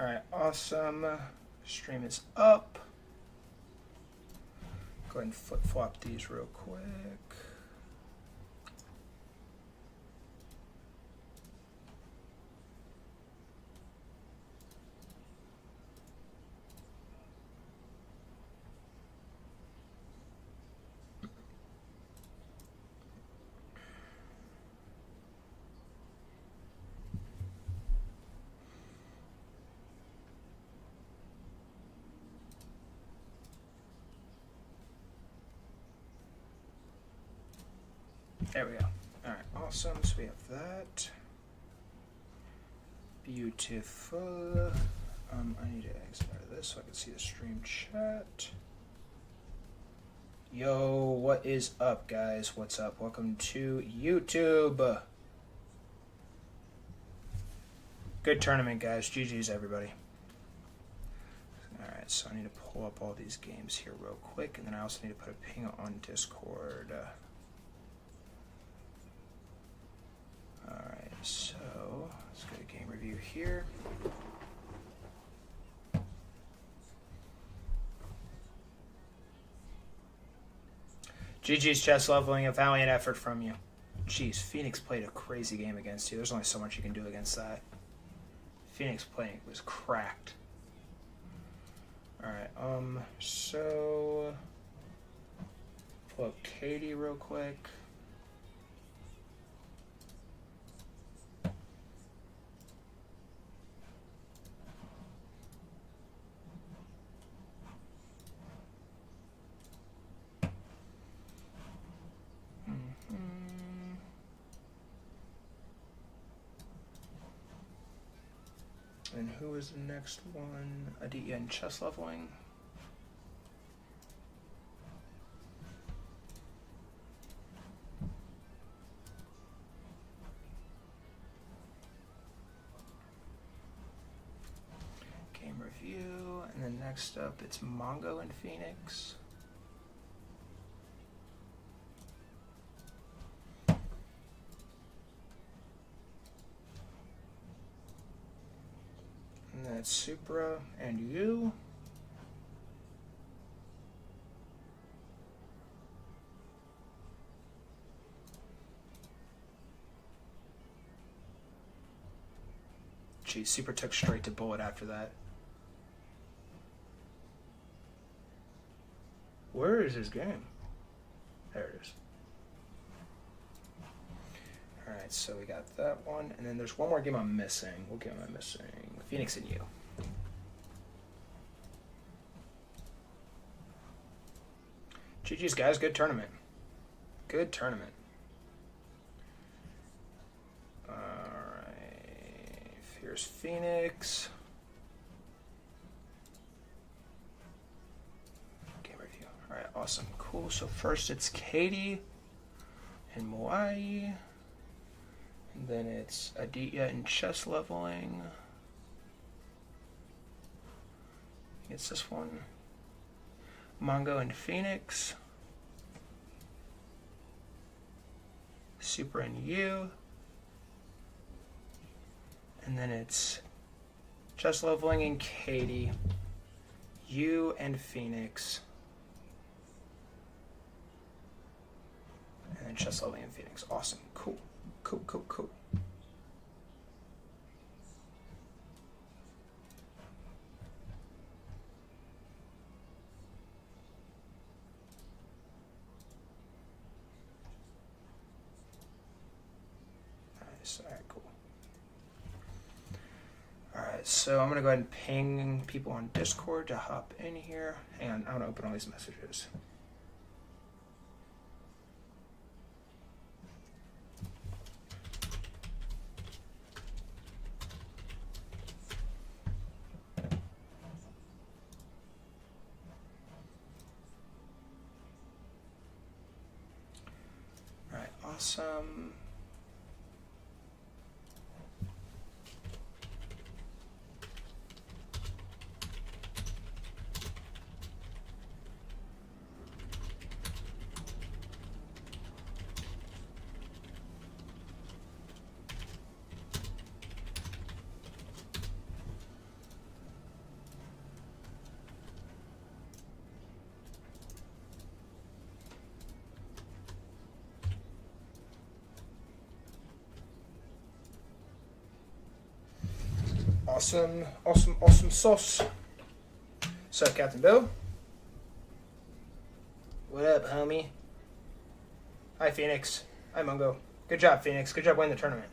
Alright, awesome. Stream is up. Go ahead and flip-flop these real quick. There we go. All right, awesome. So we have that. Beautiful. I need to exit out of this so I can see the stream chat. Yo, what is up, guys? What's up? Welcome to YouTube. Good tournament, guys. GG's, everybody. All right, so I need to pull up all these games here real quick, and then I also need to put a ping on Discord. Alright, so let's go to game review here. GG's chess leveling, a valiant effort from you. Jeez, Phoenix played a crazy game against you. There's only so much you can do against that. Phoenix playing was cracked. Alright, so pull up Katie real quick. And who is the next one? Aditya and chess leveling. Game review. And then next up, it's Mongo and Phoenix. And that's Supra and you. Geez, Supra took straight to bullet after that. Where is his game? There it is. Alright, so we got that one, and then there's one more game I'm missing. What game am I missing? Phoenix and you. GG's, guys. Good tournament. Good tournament. Alright. Here's Phoenix. Game review. Alright, awesome. Cool. So first it's Katie and Moai. And then it's Aditya and chess leveling. It's this one. Mongo and Phoenix. Super and you. And then it's chess leveling and Katie. You and Phoenix. And then chess leveling and Phoenix. Awesome. Cool. Cool, cool, cool. Nice. All right, cool. All right, so I'm going to go ahead and ping people on Discord to hop in here. Hang on, I want to open all these messages. Awesome. Awesome, awesome, awesome sauce. What's up, Captain Bill? What up, homie? Hi, Phoenix. Hi, Mungo. Good job, Phoenix. Good job winning the tournament.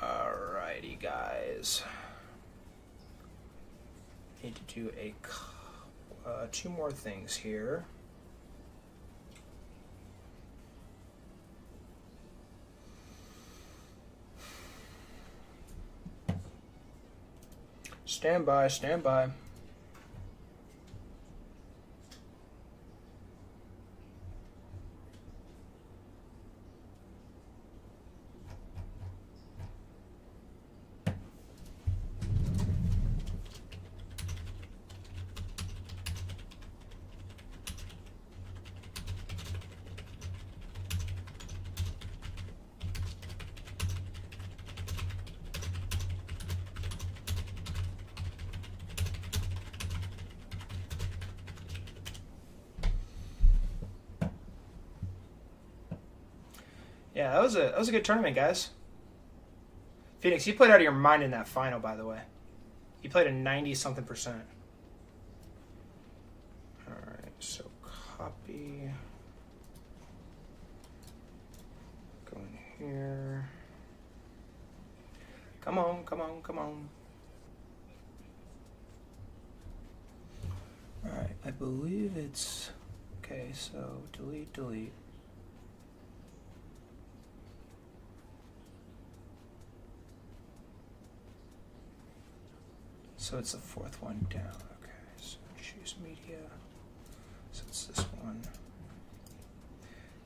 Alrighty, guys. Need to do two more things here. Stand by, stand by. Yeah, that was a good tournament, guys. Phoenix, you played out of your mind in that final, by the way. You played a 90-something%. Alright, so copy. Go in here. Come on, come on, come on. Alright, I believe it's... Okay, so delete, delete. So it's the fourth one down. Okay, so choose media. So it's this one.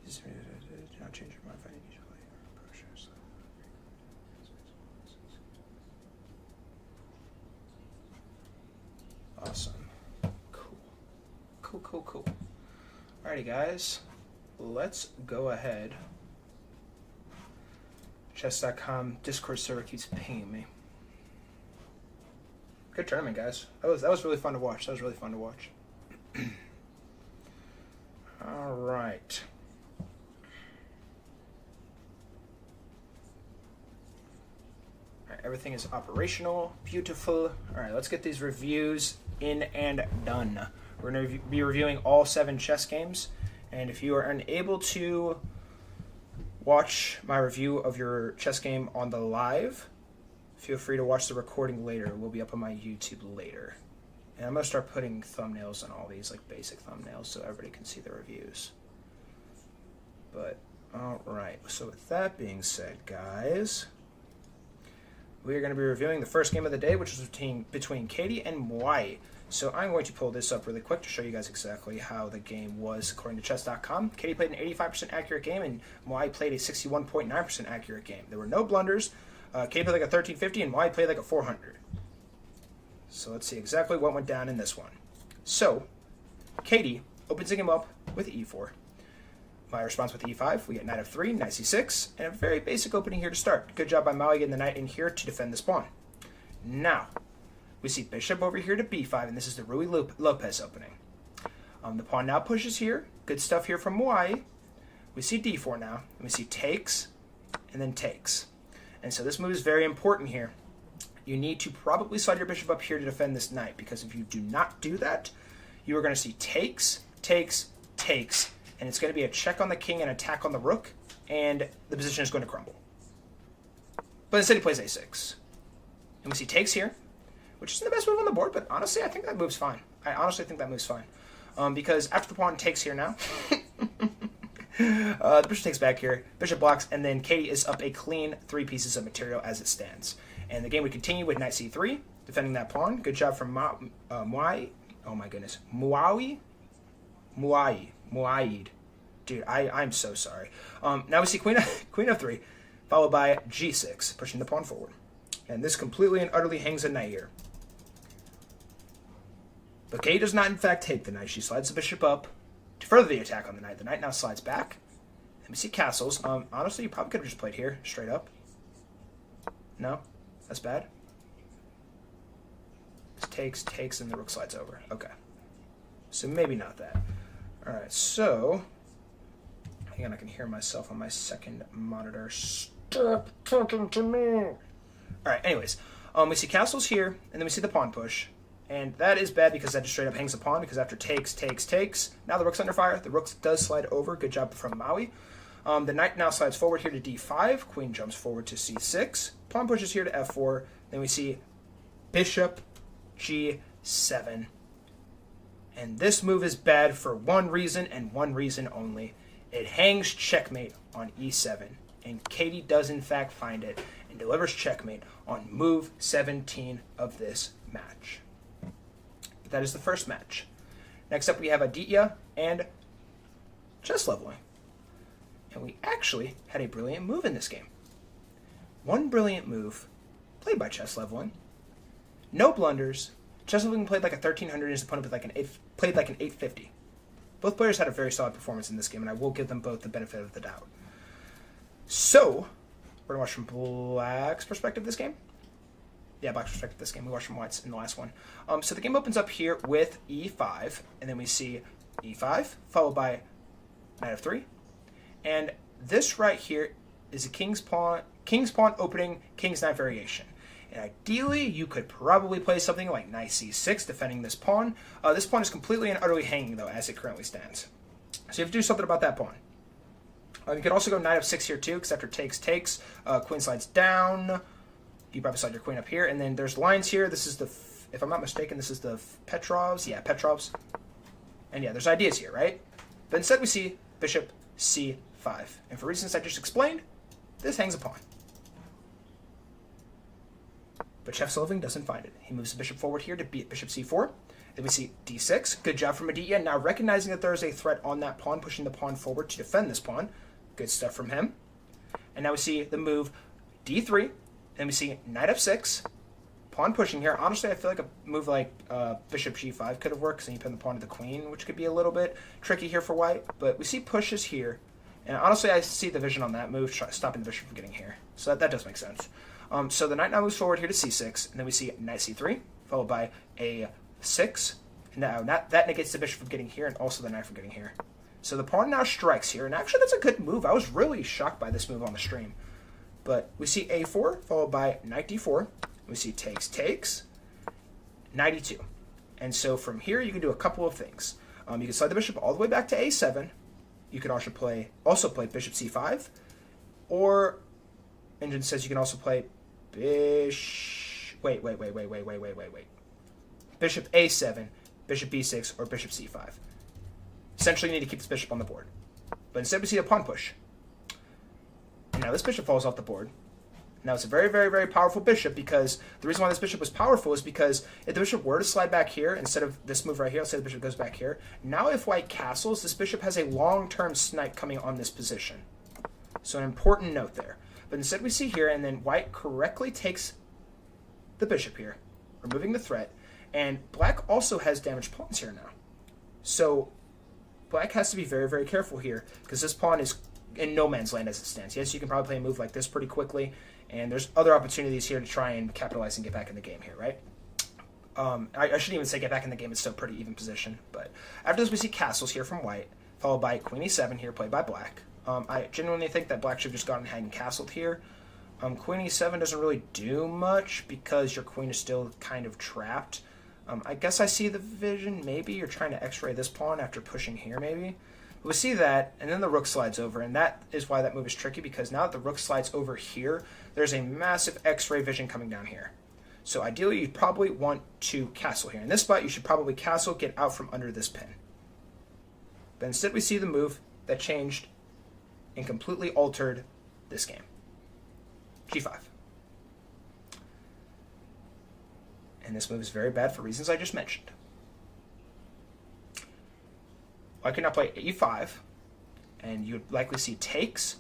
Do not change your mind if I need to process. Awesome. Cool. Cool, cool, cool. Alrighty, guys. Let's go ahead. Chess.com Discord server keeps pinging me. Good tournament, guys. That was really fun to watch. That was really fun to watch. All right. All right. Everything is operational. Beautiful. All right. Let's get these reviews in and done. We're going to be reviewing all 7 chess games. And if you are unable to watch my review of your chess game on the live, feel free to watch the recording later. It will be up on my YouTube later. And I'm going to start putting thumbnails on all these, like basic thumbnails, so everybody can see the reviews. But, alright. So with that being said, guys, we are going to be reviewing the first game of the day, which is between Katie and Mwai. So I'm going to pull this up really quick to show you guys exactly how the game was according to chess.com. Katie played an 85% accurate game, and Mwai played a 61.9% accurate game. There were no blunders. Katie played like a 1350 and Mwai played like a 400. So let's see exactly what went down in this one. So, Katie opens the game up with e4. My response with e5, we get knight f3, knight c6, and a very basic opening here to start. Good job by Maui getting the knight in here to defend this pawn. Now, we see bishop over here to b5, and this is the Rui Lopez opening. The pawn now pushes here. Good stuff here from Mwai. We see d4 now, and we see takes, and then takes. And so this move is very important here. You need to probably slide your bishop up here to defend this knight, because if you do not do that, you are going to see takes, takes, takes, and it's going to be a check on the king and attack on the rook, and the position is going to crumble. But instead he plays a6. And we see takes here, which isn't the best move on the board, but honestly, I think that move's fine. I honestly think that move's fine. Because after the pawn takes here now, the bishop takes back here, bishop blocks, and then Katie is up a clean 3 pieces of material as it stands. And the game would continue with knight c3, defending that pawn. Good job from Mwai. Oh my goodness. Muaid. Dude, I'm so sorry. Now we see queen f3, followed by g6, pushing the pawn forward. And this completely and utterly hangs a knight here. But Katie does not in fact take the knight. She slides the bishop up to further the attack on the knight. The knight now slides back. And we see castles. Honestly, you probably could have just played here, straight up. No? That's bad? This takes, and the rook slides over. Okay. So maybe not that. Alright, so Hang on, I can hear myself on my second monitor. Stop talking to me. All right, anyways. We see castles here, and then we see the pawn push. And that is bad because that just straight up hangs a pawn, because after takes, now the rook's under fire. The rook does slide over. Good job from Maui. The knight now slides forward here to d5. Queen jumps forward to c6. Pawn pushes here to f4. Then we see bishop g7. And this move is bad for one reason and one reason only. It hangs checkmate on e7. And Katie does in fact find it and delivers checkmate on move 17 of this match. That is the first match. Next up we have Aditya and chess leveling. And we actually had a brilliant move in this game. One brilliant move played by chess leveling. No blunders. Chess leveling played like a 1300 and his opponent played like an 850. Both players had a very solid performance in this game, and I will give them both the benefit of the doubt. So, we're going to watch from Black's perspective this game. Yeah, Black's perspective this game. We watched from White's in the last one. So the game opens up here with e5, and then we see e5, followed by knight f3. And this right here is a king's pawn opening, king's knight variation. And ideally, you could probably play something like knight c6, defending this pawn. This pawn is completely and utterly hanging, though, as it currently stands. So you have to do something about that pawn. You could also go knight f6 here, too, because after takes, queen slides down. You probably slide your queen up here. And then there's lines here. This is the, if I'm not mistaken, this is the Petrovs. Yeah, Petrovs. And yeah, there's ideas here, right? But instead we see bishop c5. And for reasons I just explained, this hangs a pawn. But Chef Solving doesn't find it. He moves the bishop forward here to beat bishop c4. Then we see d6. Good job from Aditya. Now recognizing that there is a threat on that pawn, pushing the pawn forward to defend this pawn. Good stuff from him. And now we see the move d3. Then we see knight f6. Pawn pushing here. Honestly, I feel like a move like bishop g5 could have worked, because then you pin the pawn to the queen, which could be a little bit tricky here for white. But we see pushes here. And honestly, I see the vision on that move, stopping the bishop from getting here. So that does make sense. So the knight now moves forward here to c6, and then we see knight c3, followed by a6. And now that negates the bishop from getting here, and also the knight from getting here. So the pawn now strikes here, and actually that's a good move. I was really shocked by this move on the stream. But we see a4, followed by knight d4. We see takes, knight e2. And so from here, you can do a couple of things. You can slide the bishop all the way back to a7. You could also play bishop c5. Or, Engine says you can also play wait. Bishop a7, bishop b6, or bishop c5. Essentially, you need to keep this bishop on the board. But instead, we see a pawn push. And now this bishop falls off the board. Now it's a very, very, very powerful bishop, because the reason why this bishop was powerful is because if the bishop were to slide back here, instead of this move right here, let's say the bishop goes back here. Now if white castles, this bishop has a long-term snipe coming on this position. So an important note there. But instead we see here, and then white correctly takes the bishop here, removing the threat. And black also has damaged pawns here now. So black has to be very, very careful here, because this pawn is in no man's land as it stands. Yes, you can probably play a move like this pretty quickly, and there's other opportunities here to try and capitalize and get back in the game here, right? I shouldn't even say get back in the game. It's still a pretty even position. But after this, we see castles here from white, followed by queen e7 here, played by black. I genuinely think that black should have just gone ahead and castled here. Queen e7 doesn't really do much, because your queen is still kind of trapped. I guess I see the vision. Maybe you're trying to x-ray this pawn after pushing here, maybe. But we see that, and then the rook slides over, and that is why that move is tricky, because now that the rook slides over here, there's a massive x-ray vision coming down here. So ideally, you'd probably want to castle here. In this spot, you should probably castle, get out from under this pin. But instead, we see the move that changed and completely altered this game. g5. And this move is very bad for reasons I just mentioned. I could now play e5, and you would likely see takes,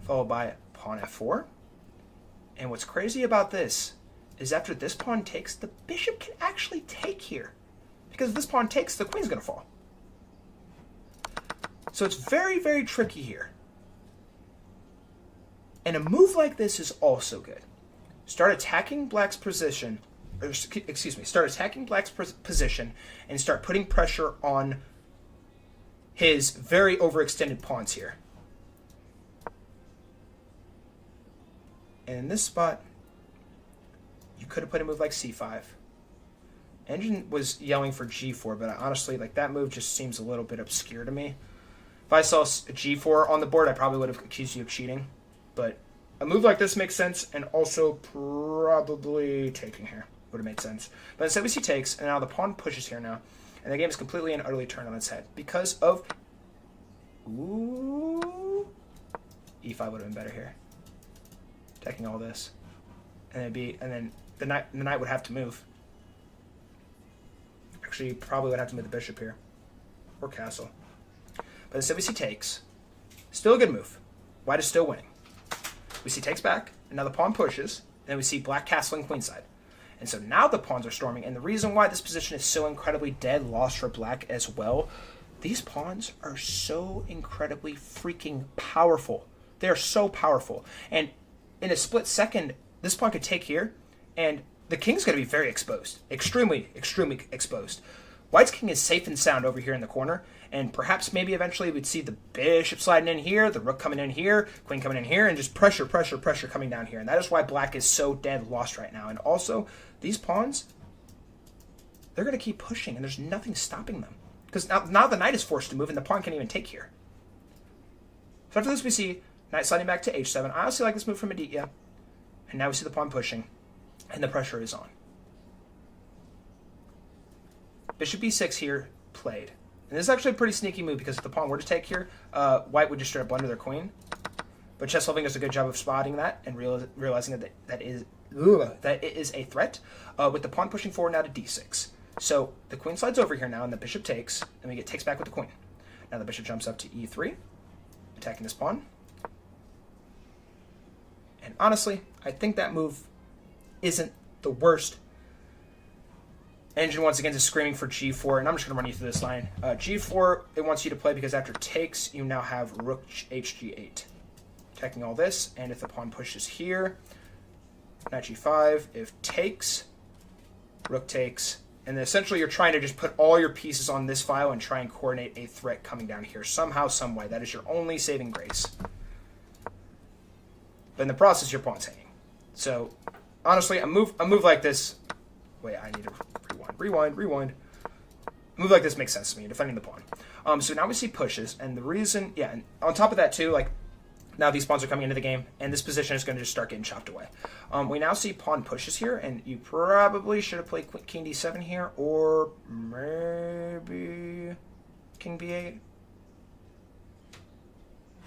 followed by pawn f4. And what's crazy about this is after this pawn takes, the bishop can actually take here. Because if this pawn takes, the queen's going to fall. So it's very, very tricky here. And a move like this is also good. Start attacking black's position, start attacking black's position, and start putting pressure on his very overextended pawns here. And in this spot, you could have put a move like c5. Engine was yelling for g4, but honestly, like, that move just seems a little bit obscure to me. If I saw a g4 on the board, I probably would have accused you of cheating. But a move like this makes sense, and also probably taking here would have made sense. But instead we see takes, and now the pawn pushes here now. And the game is completely and utterly turned on its head. Because of... Ooh... e5 would have been better here. Taking all this. And then the knight would have to move. Actually, you probably would have to move the bishop here. Or castle. But instead we see takes. Still a good move. White is still winning. We see takes back, and now the pawn pushes, and then we see black castling queenside. And so now the pawns are storming, and the reason why this position is so incredibly dead lost for black as well, these pawns are so incredibly freaking powerful. They are so powerful. And in a split second, this pawn could take here, and the king's going to be very exposed. Extremely, extremely exposed. White's king is safe and sound over here in the corner, and perhaps maybe eventually we'd see the bishop sliding in here, the rook coming in here, queen coming in here, and just pressure, pressure, pressure coming down here. And that is why black is so dead lost right now. And also, these pawns, they're going to keep pushing, and there's nothing stopping them. Because now the knight is forced to move, and the pawn can't even take here. So after this, we see knight sliding back to h7. I honestly like this move from Aditya. And now we see the pawn pushing, and the pressure is on. Bishop b6 here played. And this is actually a pretty sneaky move, because if the pawn were to take here, white would just straight up blunder their queen. But chess solving does a good job of spotting that and realizing that it is a threat, with the pawn pushing forward now to d6. So the queen slides over here now, and the bishop takes, and we get takes back with the queen. Now the bishop jumps up to e3, attacking this pawn. And honestly, I think that move isn't the worst. Engine once again is screaming for g4, and I'm just going to run you through this line. G4, it wants you to play because after takes, you now have rook hg8. Attacking all this, and if the pawn pushes here, knight g5, if takes, rook takes, and then essentially you're trying to just put all your pieces on this file and try and coordinate a threat coming down here somehow, some way. That is your only saving grace. But in the process, your pawn's hanging. So, honestly, a move like this... Wait, I need to rewind. A move like this makes sense to me, defending the pawn. So now we see pushes, and the reason... Yeah, and on top of that, too, like, now these pawns are coming into the game, and this position is going to just start getting chopped away. We now see pawn pushes here, and you probably should have played king d7 here, or maybe king b8. And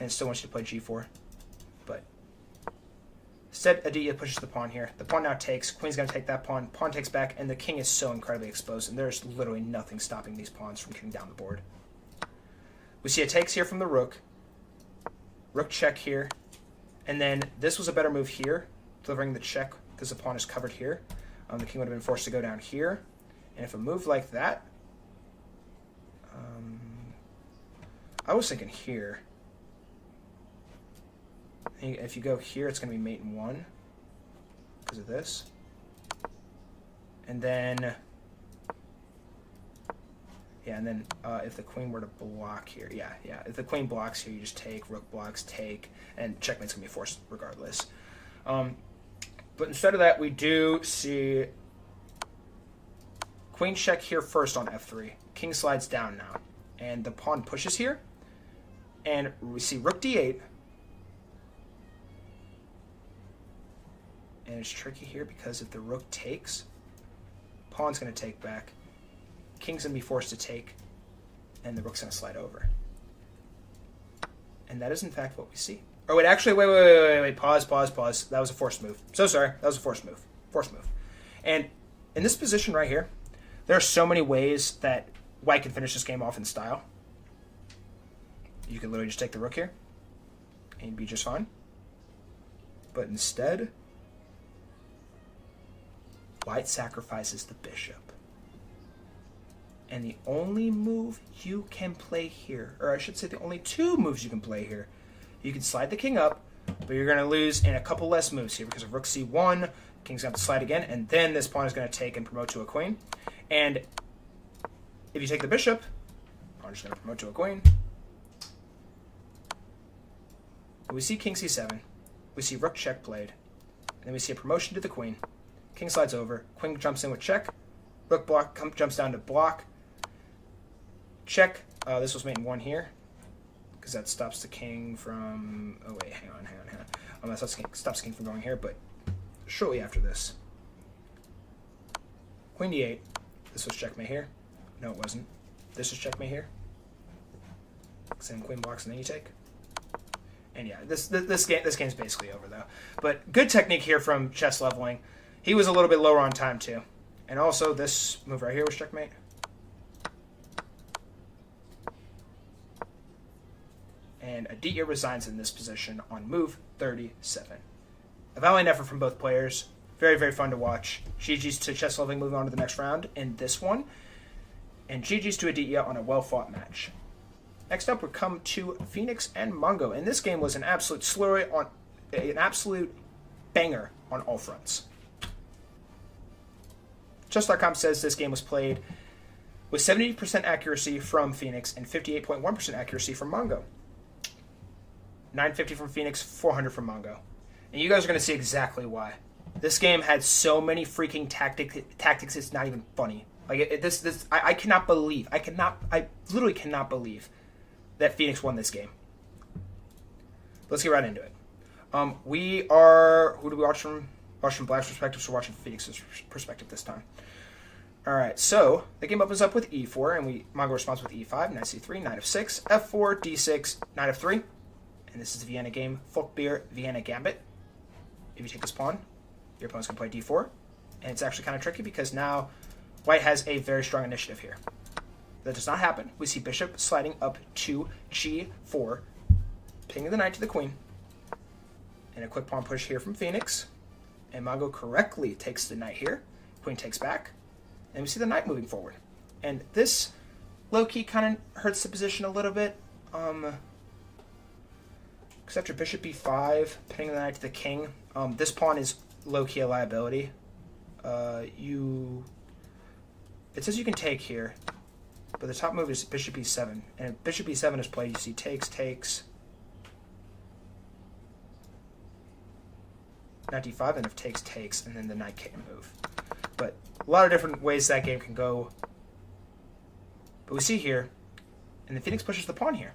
it still wants you to play g4. But instead, Aditya pushes the pawn here. The pawn now takes. Queen's going to take that pawn. Pawn takes back, and the king is so incredibly exposed, and there's literally nothing stopping these pawns from getting down the board. We see a takes here from the rook. Rook check here. And then this was a better move here, delivering the check because the pawn is covered here. The king would have been forced to go down here. And if a move like that... I was thinking here. If you go here, it's going to be mate in 1 because of this. And then... Yeah, and then if the queen were to block here, yeah. If the queen blocks here, you just take, rook blocks, take, and checkmate's going to be forced regardless. But instead of that, we do see queen check here first on f3. King slides down now. And the pawn pushes here. And we see rook d8. And it's tricky here because if the rook takes, pawn's going to take back. King's going to be forced to take, and the rook's going to slide over. And that is, in fact, what we see. Oh, wait, actually, wait. Pause. That was a forced move. So sorry. That was a forced move. And in this position right here, there are so many ways that white can finish this game off in style. You could literally just take the rook here, and you'd be just fine. But instead, white sacrifices the bishop. And the only move you can play here, or I should say the only two moves you can play here, you can slide the king up, but you're going to lose in a couple less moves here because of rook c1, king's going to slide again, and then this pawn is going to take and promote to a queen. And if you take the bishop, pawn's just going to promote to a queen. We see king c7. We see rook check played. And then we see a promotion to the queen. King slides over. Queen jumps in with check. Rook jumps down to block. Check. This was mate in 1 here. Because that stops the king from... Oh, wait. Hang on. That stops the king from going here, but shortly after this. Queen d8. This was checkmate here. No, it wasn't. This was checkmate here. Same queen blocks, and then you take. And yeah, this game's basically over, though. But good technique here from Chess Leveling. He was a little bit lower on time, too. And also, this move right here was checkmate. And Aditya resigns in this position on move 37. A valiant effort from both players. Very, very fun to watch. GG's to Chess Leveling moving on to the next round in this one. And GG's to Aditya on a well-fought match. Next up, we come to Phoenix and Mongo. And this game was an absolute slurry on an absolute banger on all fronts. Chess.com says this game was played with 70% accuracy from Phoenix and 58.1% accuracy from Mongo. 950 from Phoenix, 400 from Mongo. And you guys are going to see exactly why. This game had so many freaking tactics, it's not even funny. Like, I cannot believe, I literally cannot believe that Phoenix won this game. Let's get right into it. Who do we watch from? Watch from Black's perspective, so we're watching Phoenix's perspective this time. Alright, so the game opens up with e4, and Mongo responds with e5, knight c3, knight f6, f4, d6, knight f3. And this is the Vienna game, Folkbeer Vienna Gambit. If you take this pawn, your opponent's going to play d4. And it's actually kind of tricky because now White has a very strong initiative here. That does not happen. We see bishop sliding up to g4, pinging the knight to the queen. And a quick pawn push here from Phoenix. And Mongo correctly takes the knight here. Queen takes back. And we see the knight moving forward. And this low-key kind of hurts the position a little bit. Because after bishop b5, pinning the knight to the king, this pawn is low-key a liability. It says you can take here, but the top move is bishop e7. And if bishop e7 is played, you see takes, knight d5, and if takes, and then the knight can't move. But a lot of different ways that game can go. But we see here, and the Phoenix pushes the pawn here.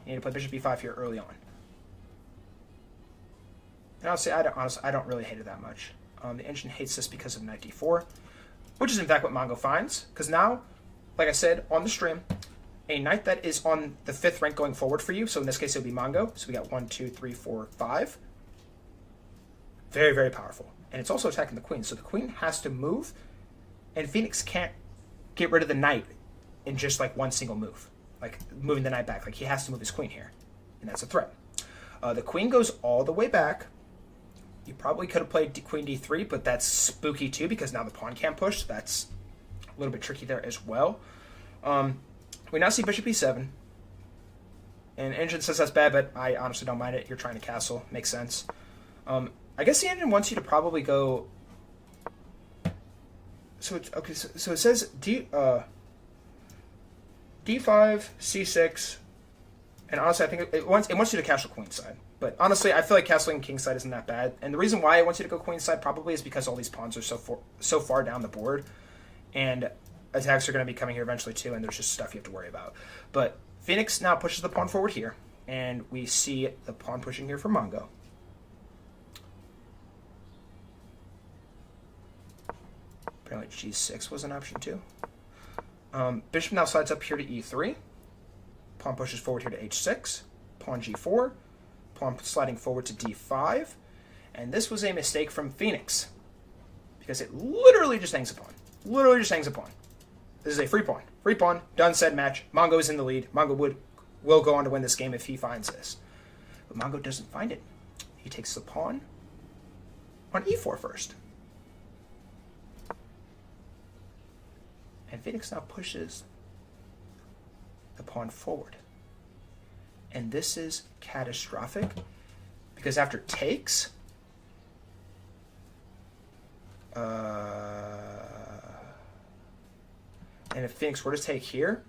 You need to play bishop e5 here early on. And honestly, I don't really hate it that much. The engine hates this because of knight d4, which is in fact what Mongo finds. Because now, like I said on the stream, a knight that is on the 5th rank going forward for you, so in this case it would be Mongo, so we got 1, 2, 3, 4, 5. Very, very powerful. And it's also attacking the queen, so the queen has to move, and Phoenix can't get rid of the knight in just like one single move. Like moving the knight back, like he has to move his queen here, and that's a threat. The queen goes all the way back. You probably could have played queen d3, but that's spooky too because now the pawn can't push. So that's a little bit tricky there as well. We now see bishop e7, and engine says that's bad, but I honestly don't mind it. You're trying to castle, makes sense. I guess the engine wants you to probably go. So it says d5, c6. And honestly, I think it wants you to castle queenside. But honestly, I feel like castling kingside isn't that bad. And the reason why it wants you to go queenside probably is because all these pawns are so far down the board. And attacks are going to be coming here eventually too, and there's just stuff you have to worry about. But Phoenix now pushes the pawn forward here. And we see the pawn pushing here for Mongo. Apparently g6 was an option too. Bishop now slides up here to e3. Pawn pushes forward here to h6, pawn g4, pawn sliding forward to d5, and this was a mistake from Phoenix because it literally just hangs a pawn. Literally just hangs a pawn. This is a free pawn. Free pawn, done said match. Mongo is in the lead. Mongo will go on to win this game if he finds this. But Mongo doesn't find it. He takes the pawn on e4 first. And Phoenix now pushes the pawn forward. And this is catastrophic because after takes, and if Phoenix were to take here,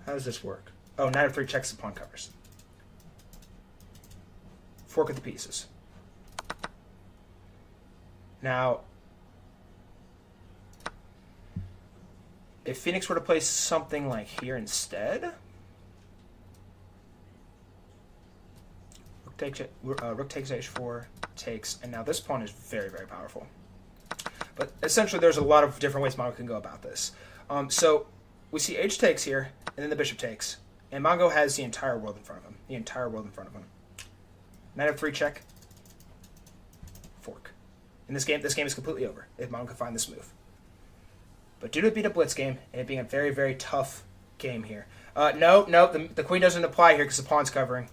How does this work? Oh, knight f3 checks the pawn covers. Fork of the pieces. Now, if Phoenix were to play something like here instead, rook takes h4, takes, and now this pawn is very, very powerful. But essentially, there's a lot of different ways Mongo can go about this. So we see h takes here, and then the bishop takes, and Mongo has the entire world in front of him. The entire world in front of him. Knight f3 check, fork. In this game is completely over if Mongo can find this move. But due to it being a blitz game and it being a very, very tough game here, no, the queen doesn't apply here because the pawn's covering.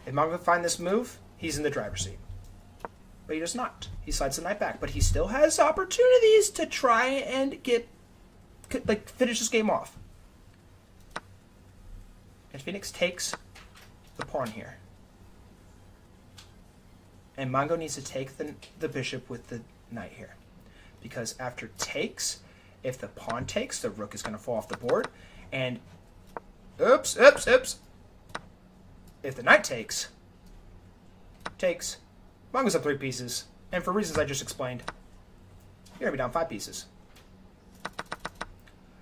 If Mongo can find this move, he's in the driver's seat. But he does not. He slides the knight back, but he still has opportunities to try and finish this game off. And Phoenix takes the pawn here. And Mongo needs to take the bishop with the knight here. Because after takes, if the pawn takes, the rook is going to fall off the board. And, oops. If the knight takes, Mongo's up 3 pieces. And for reasons I just explained, you're going to be down 5 pieces.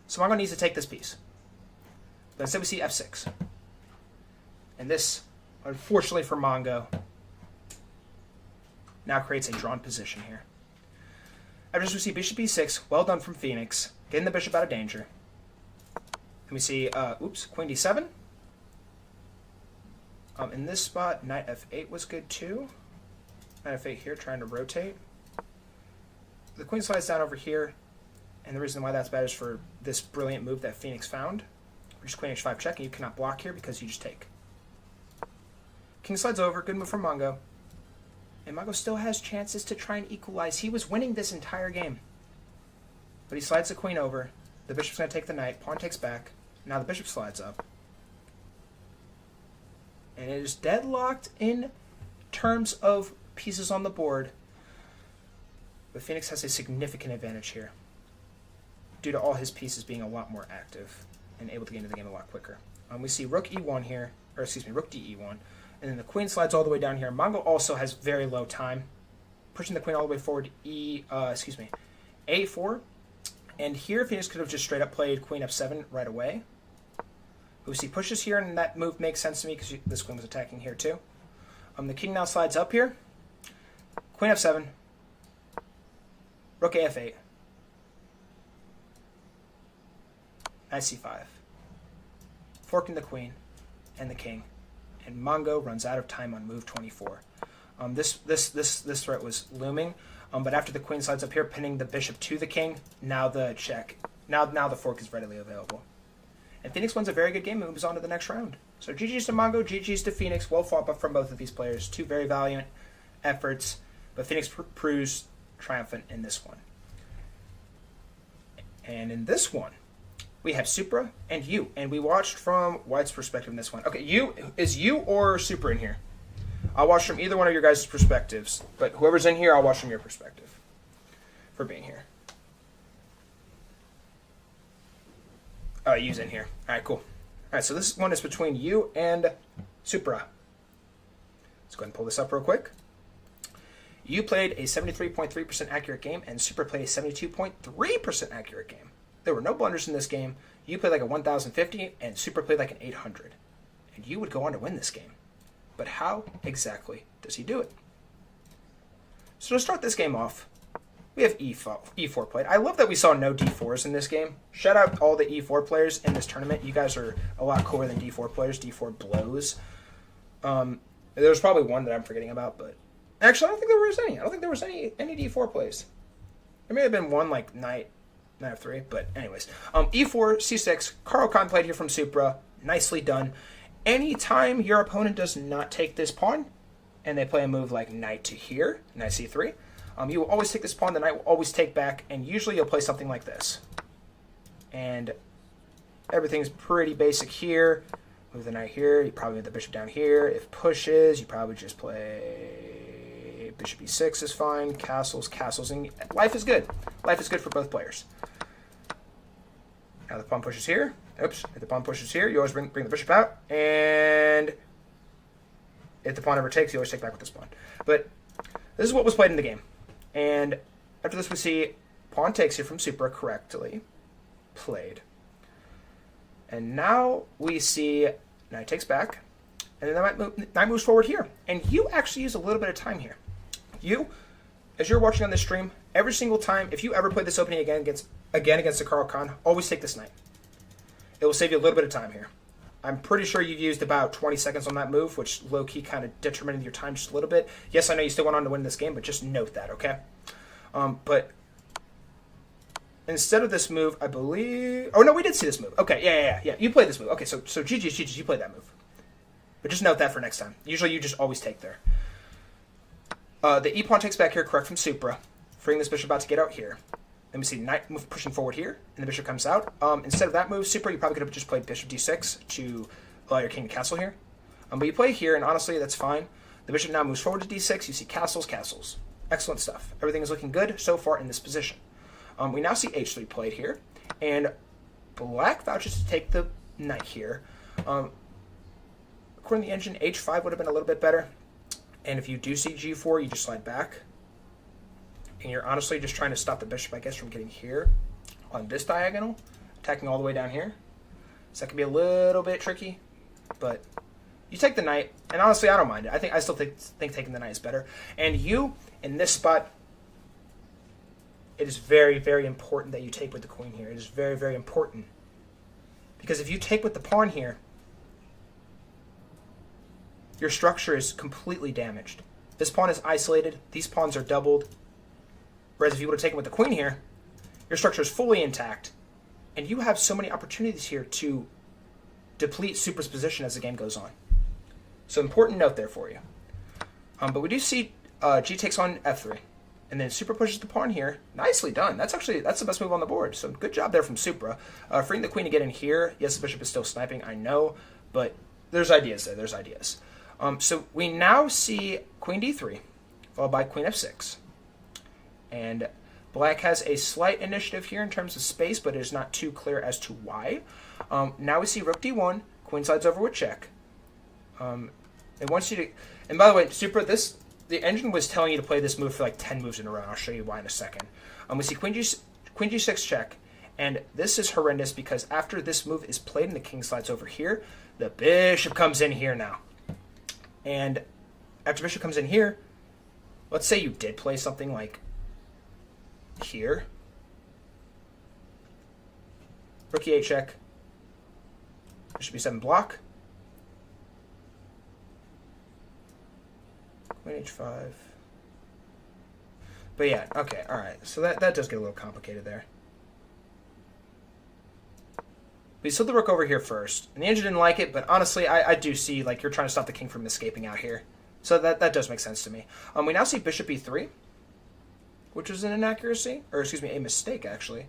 So Mongo needs to take this piece. But instead we see f6. And this, unfortunately for Mongo, now creates a drawn position here. After this we see bishop e6, well done from Phoenix, getting the bishop out of danger. And we see, queen d7. In this spot, knight f8 was good too. Knight f8 here, trying to rotate. The queen slides down over here, and the reason why that's bad is for this brilliant move that Phoenix found, which is queen h5 check, and you cannot block here because you just take. King slides over, good move from Mongo. And Mongo still has chances to try and equalize. He was winning this entire game. But he slides the queen over. The bishop's going to take the knight. Pawn takes back. Now the bishop slides up. And it is deadlocked in terms of pieces on the board. But Phoenix has a significant advantage here, due to all his pieces being a lot more active and able to get into the game a lot quicker. We see rook e1 here, or excuse me, rook de1. And then the queen slides all the way down here. Mongo also has very low time, pushing the queen all the way forward to a4. And here Phoenix could have just straight up played queen f7 right away. We see pushes here, and that move makes sense to me because this queen was attacking here too. The king now slides up here. Queen f7. Rook af8. Knight c5. Forking the queen and the king. And Mongo runs out of time on move 24. This threat was looming, but after the queen slides up here, pinning the bishop to the king, now the check. Now the fork is readily available. And Phoenix wins a very good game and moves on to the next round. So GG's to Mongo, GG's to Phoenix. Well fought from both of these players. 2 very valiant efforts, but Phoenix proves triumphant in this one. And in this one, we have Supra and you, and we watched from White's perspective in this one. Okay, is you or Supra in here? I'll watch from either one of your guys' perspectives, but whoever's in here, I'll watch from your perspective for being here. You's in here. All right, cool. All right, so this one is between you and Supra. Let's go ahead and pull this up real quick. You played a 73.3% accurate game, and Supra played a 72.3% accurate game. There were no blunders in this game. You played like a 1,050, and Supra played like an 800. And you would go on to win this game. But how exactly does he do it? So to start this game off, we have E4 played. I love that we saw no D4s in this game. Shout out all the E4 players in this tournament. You guys are a lot cooler than D4 players. D4 blows. There's probably one that I'm forgetting about, but actually I don't think there was any. I don't think there was any D4 plays. There may have been one like knight f3, but anyways. E4, C6, Carl Khan played here from Supra. Nicely done. Anytime your opponent does not take this pawn, and they play a move like knight to here, knight c3, you will always take this pawn, the knight will always take back, and usually you'll play something like this. And everything's pretty basic here. Move the knight here, you probably move the bishop down here. If pushes, you probably just play Bishop e6 is fine. Castles, and life is good. Life is good for both players. Now the pawn pushes here. Oops, if the pawn pushes here, you always bring the bishop out. And if the pawn ever takes, you always take back with this pawn. But this is what was played in the game. And after this, we see pawn takes here from Supra correctly played. And now we see knight takes back. And then knight moves forward here. And you actually use a little bit of time here. You, as you're watching on this stream, every single time, if you ever play this opening again against the Carl Khan, always take this knight. It will save you a little bit of time here. I'm pretty sure you used about 20 seconds on that move, which low-key kind of detrimented your time just a little bit. Yes, I know you still went on to win this game, but just note that, okay? But instead of this move, I believe... Oh, no, we did see this move. Okay, yeah. You played this move. Okay, so GG's, you played that move. But just note that for next time. Usually you just always take there. The e-pawn takes back here, correct from Supra, freeing this bishop out to get out here. Then we see knight move pushing forward here, and the bishop comes out. Instead of that move, Supra, you probably could have just played bishop d6 to allow your king to castle here. But you play here, and honestly, that's fine. The bishop now moves forward to d6. You see castles. Excellent stuff. Everything is looking good so far in this position. We now see h3 played here, and black vouches to take the knight here. According to the engine, h5 would have been a little bit better. And if you do see g4, you just slide back. And you're honestly just trying to stop the bishop, I guess, from getting here on this diagonal, attacking all the way down here. So that can be a little bit tricky, but you take the knight, and honestly, I don't mind it. I still think taking the knight is better. And you, in this spot, it is very, very important that you take with the queen here. It is very, very important. Because if you take with the pawn here, your structure is completely damaged. This pawn is isolated. These pawns are doubled. Whereas if you would have taken with the queen here, your structure is fully intact. And you have so many opportunities here to deplete Supra's position as the game goes on. So important note there for you. But we do see G takes on F3. And then Supra pushes the pawn here. Nicely done. That's the best move on the board. So good job there from Supra. Freeing the queen to get in here. Yes, the bishop is still sniping, I know. But there's ideas there. There's ideas. So we now see queen d3, followed by queen f6. And black has a slight initiative here in terms of space, but it is not too clear as to why. Now we see rook d1, queen slides over with check. It wants you to... And by the way, Supra, the engine was telling you to play this move for like 10 moves in a row. I'll show you why in a second. We see queen g6 check. And this is horrendous because after this move is played and the king slides over here, the bishop comes in here now. And after bishop comes in here, let's say you did play something like here. Rook e8 check. Bishop e7 block. Queen h5. But yeah, okay, alright. So that does get a little complicated there. We slid the rook over here first. And the engine didn't like it, but honestly, I do see, like, you're trying to stop the king from escaping out here. So that does make sense to me. We now see bishop e3, which is an inaccuracy. Or, excuse me, a mistake, actually.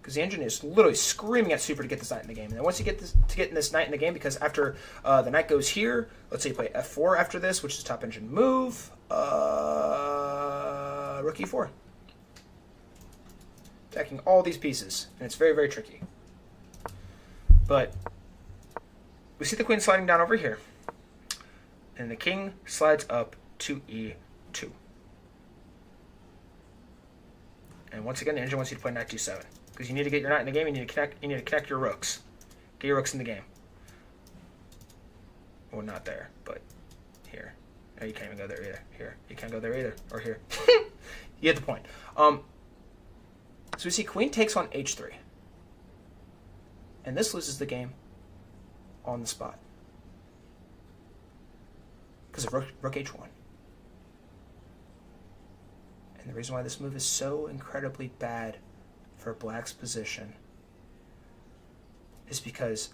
Because the engine is literally screaming at Supra to get this knight in the game. And then once you get this knight in the game, because after the knight goes here, let's say you play f4 after this, which is top engine move, rook e4. Attacking all these pieces. And it's very, very tricky. But we see the queen sliding down over here. And the king slides up to e2. And once again, the engine wants you to play knight d7. Because you need to get your knight in the game, you need to connect your rooks. Get your rooks in the game. Well, not there, but here. No, you can't even go there either. Here. You can't go there either. Or here. You get the point. So we see queen takes on h3. And this loses the game on the spot. Because of rook h1. And the reason why this move is so incredibly bad for black's position is because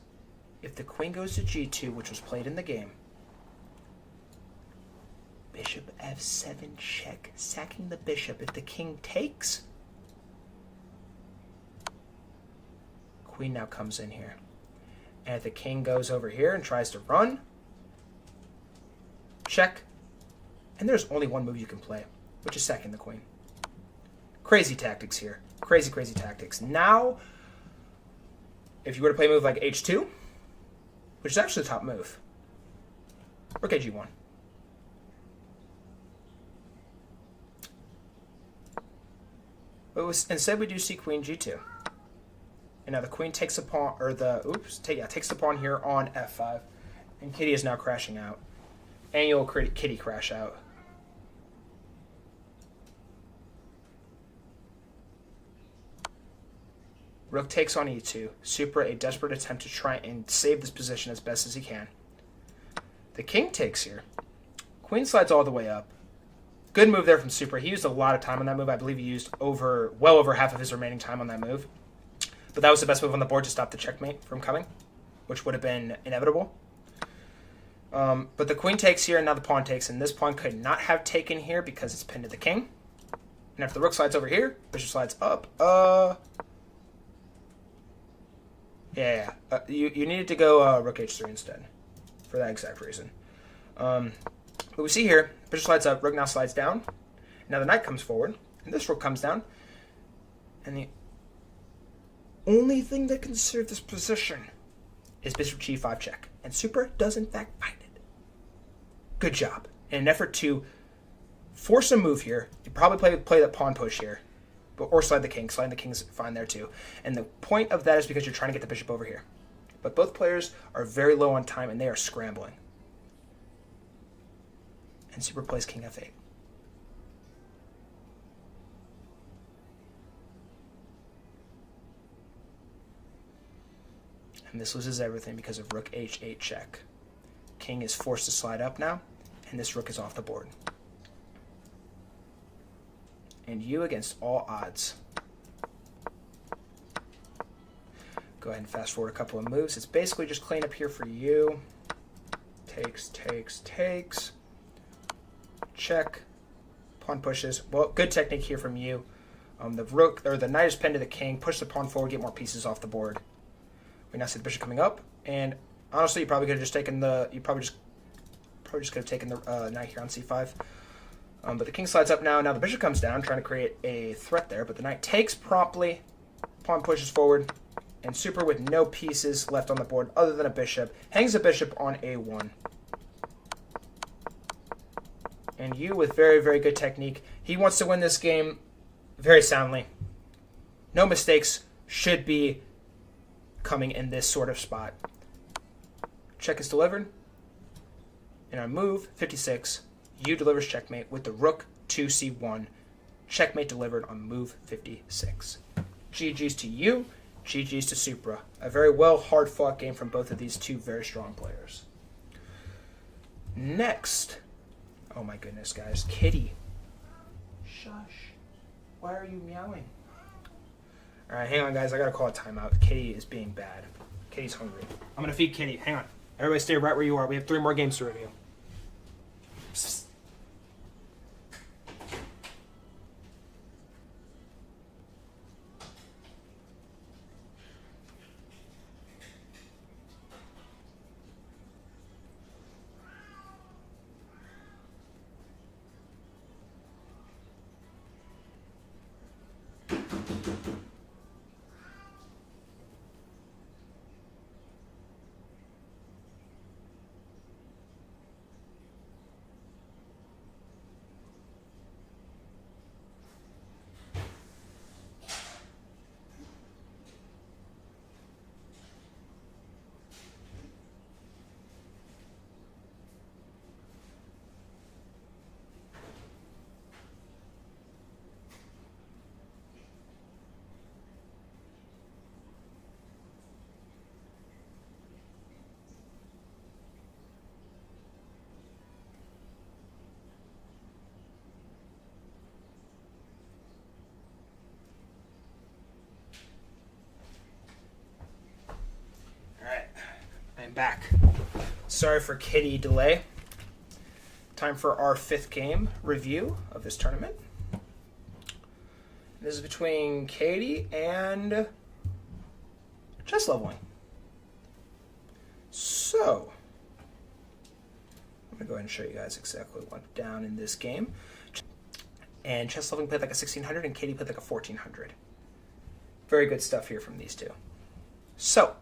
if the queen goes to g2, which was played in the game, bishop f7 check, sacking the bishop. If the king takes, queen now comes in here. And if the king goes over here and tries to run, check, And there's only one move you can play, which is sacking the queen. Crazy tactics here. Crazy, crazy tactics. Now, if you were to play a move like h2, which is actually the top move, rook ag1. But instead we do see queen g2. And now the queen takes the pawn, or takes the pawn here on f5. And kitty is now crashing out. And you'll kitty crash out. Rook takes on e2. Supra, a desperate attempt to try and save this position as best as he can. The king takes here. Queen slides all the way up. Good move there from Supra. He used a lot of time on that move. I believe he used well over half of his remaining time on that move. But that was the best move on the board to stop the checkmate from coming, which would have been inevitable. But the queen takes here, and now the pawn takes. And this pawn could not have taken here because it's pinned to the king. And if the rook slides over here, bishop slides up. You needed to go rook h3 instead for that exact reason. But we see here, bishop slides up, rook now slides down. Now the knight comes forward, and this rook comes down. And the only thing that can serve this position is bishop g5 check. And Supra does in fact find it. Good job. In an effort to force a move here, you probably play the pawn push here. Or slide the king. Sliding the king's fine there too. And the point of that is because you're trying to get the bishop over here. But both players are very low on time and they are scrambling. And Supra plays king f8. And this loses everything because of rook h8 check. King is forced to slide up now, and this rook is off the board. And you against all odds. Go ahead and fast forward a couple of moves. It's basically just clean up here for you. Takes, takes, takes. Check. Pawn pushes. Well, good technique here from you. The knight is pinned to the king. Push the pawn forward, get more pieces off the board. We now see the bishop coming up, and honestly, you probably could have just taken the. You probably just could have taken the knight here on c5. But the king slides up now. Now the bishop comes down, trying to create a threat there. But the knight takes promptly. Pawn pushes forward. And Supra, with no pieces left on the board other than a bishop, hangs a bishop on a1. And you, with very, very good technique, he wants to win this game very soundly. No mistakes should be coming in this sort of spot. Check is delivered. And on move 56, you delivers checkmate with the rook to c1. Checkmate delivered on move 56. GG's to you. GG's to Supra. A very well hard-fought game from both of these two very strong players. Next. Oh my goodness, guys. Kitty. Shush. Why are you meowing? Alright, hang on, guys. I gotta call a timeout. Kitty is being bad. Kitty's hungry. I'm gonna feed Kitty. Hang on. Everybody stay right where you are. We have 3 more games to review. Psst. I'm back. Sorry for Kitty delay. Time for our 5th game review of this tournament. This is between Katie and Chess Leveling. So, I'm going to go ahead and show you guys exactly what went down in this game. And Chess Loving played like a 1600 and Katie played like a 1400. Very good stuff here from these two. So,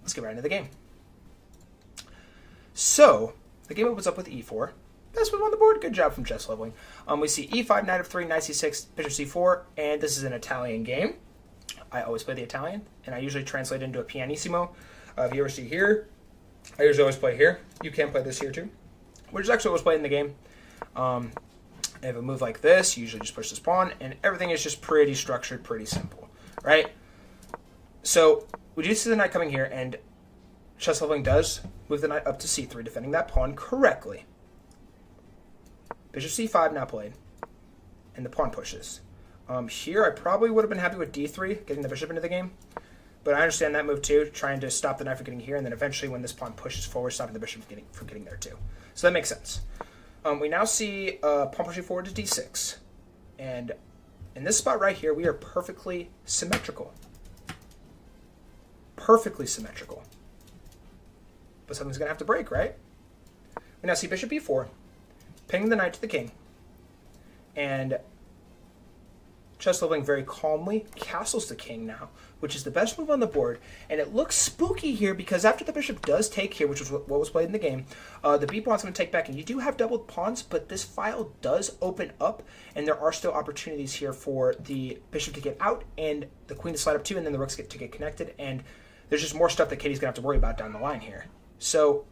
let's get right into the game. So, the game opens up with e4. Best move on the board. Good job from Chess Leveling. We see e5, knight f3, knight c6, bishop c4, and this is an Italian game. I always play the Italian, and I usually translate it into a pianissimo. If you ever see here, I usually always play here. You can play this here too, which is actually what was played in the game. If a move like this, you usually just push this pawn, and everything is just pretty structured, pretty simple, right? So we do see the knight coming here, and Chess Leveling does move the knight up to c3, defending that pawn correctly. Bishop c5 now played, and the pawn pushes. Here, I probably would have been happy with d3, getting the bishop into the game. But I understand that move too, trying to stop the knight from getting here, and then eventually when this pawn pushes forward, stopping the bishop from getting there too. So that makes sense. We now see pawn pushing forward to d6. And in this spot right here, we are perfectly symmetrical. Perfectly symmetrical. But something's going to have to break, right? We now see bishop e4, pinning the knight to the king. And Chess Leveling very calmly castles the king now, which is the best move on the board. And it looks spooky here because after the bishop does take here, which was what was played in the game, the b pawn's going to take back. And you do have doubled pawns, but this file does open up, and there are still opportunities here for the bishop to get out and the queen to slide up too, and then the rooks to get connected. And there's just more stuff that Katie's going to have to worry about down the line here. So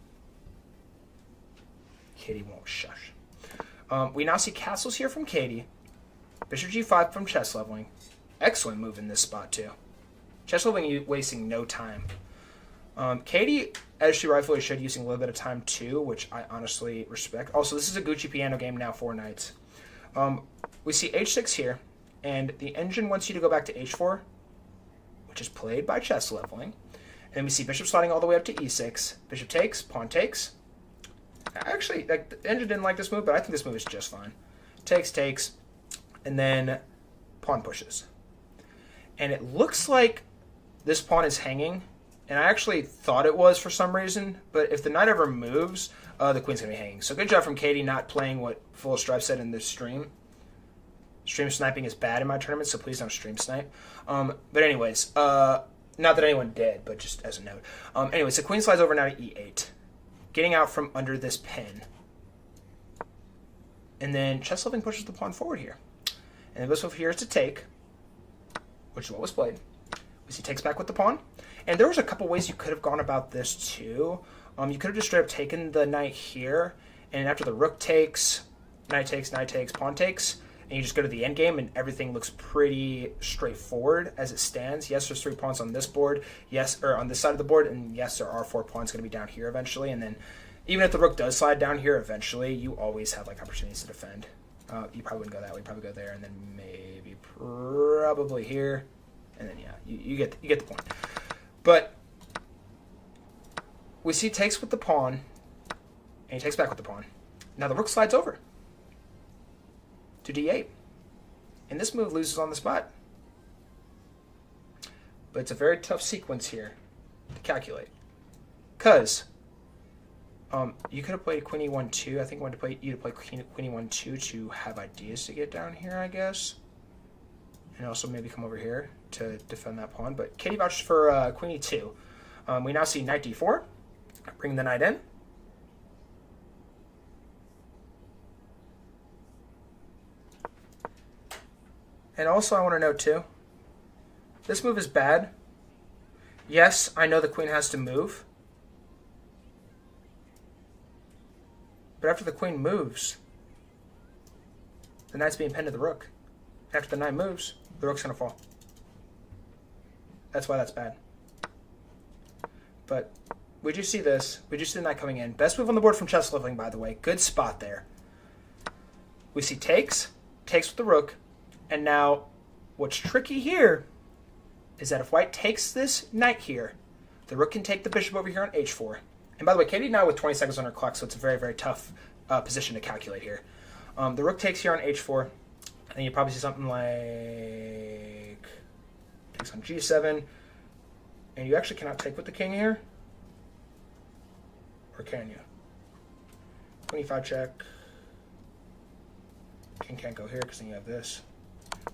Katie won't shush. We now see castles here from Katie. Bishop g5 from Chess Leveling. Excellent move in this spot, too. Chess Leveling wasting no time. Katie, as she rightfully should, using a little bit of time, too, which I honestly respect. Also, this is a Gucci piano game now, 4 knights. We see h6 here, and the engine wants you to go back to h4, which is played by Chess Leveling. And then we see bishop sliding all the way up to e6. Bishop takes, pawn takes. Actually, like, the engine didn't like this move, but I think this move is just fine. Takes, and then pawn pushes. And it looks like this pawn is hanging, and I actually thought it was for some reason, but if the knight ever moves, the queen's going to be hanging. So good job from Katie not playing what Full of Strife said in this stream. Stream sniping is bad in my tournament, so please don't stream snipe. But anyways, not that anyone did, but just as a note. Anyways, the queen slides over now to e8, getting out from under this pin. And then Chess Leveling pushes the pawn forward here. And the best move here is to take, which is what was played. We see takes back with the pawn. And there was a couple ways you could have gone about this too. You could have just straight up taken the knight here, and after the rook takes, knight takes, pawn takes, and you just go to the end game, and everything looks pretty straightforward as it stands. Yes, there's 3 pawns on this board. Yes, or on this side of the board, and yes, there are 4 pawns going to be down here eventually. And then even if the rook does slide down here eventually, you always have like opportunities to defend. You probably wouldn't go that way. You probably go there, and then maybe probably here, and then yeah, you get the point. But we see takes with the pawn, and he takes back with the pawn. Now the rook slides over to d8, and this move loses on the spot. But it's a very tough sequence here to calculate, because you could have played queen e1 2. I think I wanted to play you to play queen e1 2 to have ideas to get down here, I guess, and also maybe come over here to defend that pawn. But Katie vouched for queen e2. We now see knight d4, bring the knight in. And also I want to note too, this move is bad. Yes, I know the queen has to move. But after the queen moves, the knight's being pinned to the rook. After the knight moves, the rook's going to fall. That's why that's bad. But we do see this. We do see the knight coming in. Best move on the board from Chess Leveling, by the way. Good spot there. We see takes with the rook. And now what's tricky here is that if white takes this knight here, the rook can take the bishop over here on h4. And by the way, Katie now with 20 seconds on her clock, so it's a very, very tough position to calculate here. The rook takes here on h4, and then you probably see something like takes on g7, and you actually cannot take with the king here, or can you? Queen e5 check. King can't go here because then you have this.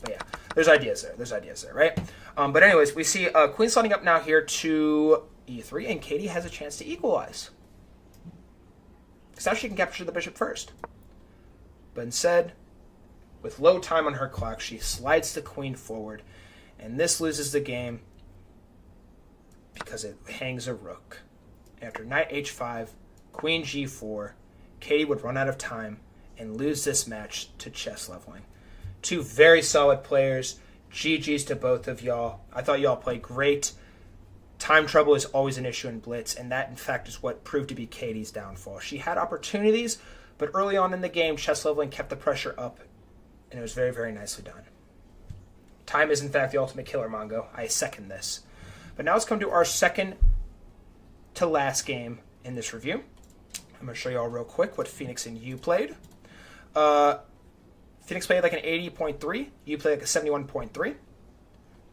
But yeah, there's ideas there, right? But anyways, we see queen sliding up now here to e3, and Katie has a chance to equalize. Because now she can capture the bishop first. But instead, with low time on her clock, she slides the queen forward, and this loses the game because it hangs a rook. After knight h5, queen g4, Katie would run out of time and lose this match to chess leveling. Two very solid players. GG's to both of y'all. I thought y'all played great. Time trouble is always an issue in Blitz, and that, in fact, is what proved to be Katie's downfall. She had opportunities, but early on in the game, chess leveling kept the pressure up, and it was very, very nicely done. Time is, in fact, the ultimate killer, Mongo. I second this. But now let's come to our second to last game in this review. I'm going to show you all real quick what Phoenix and you played. Phoenix played like an 80.3. You played like a 71.3.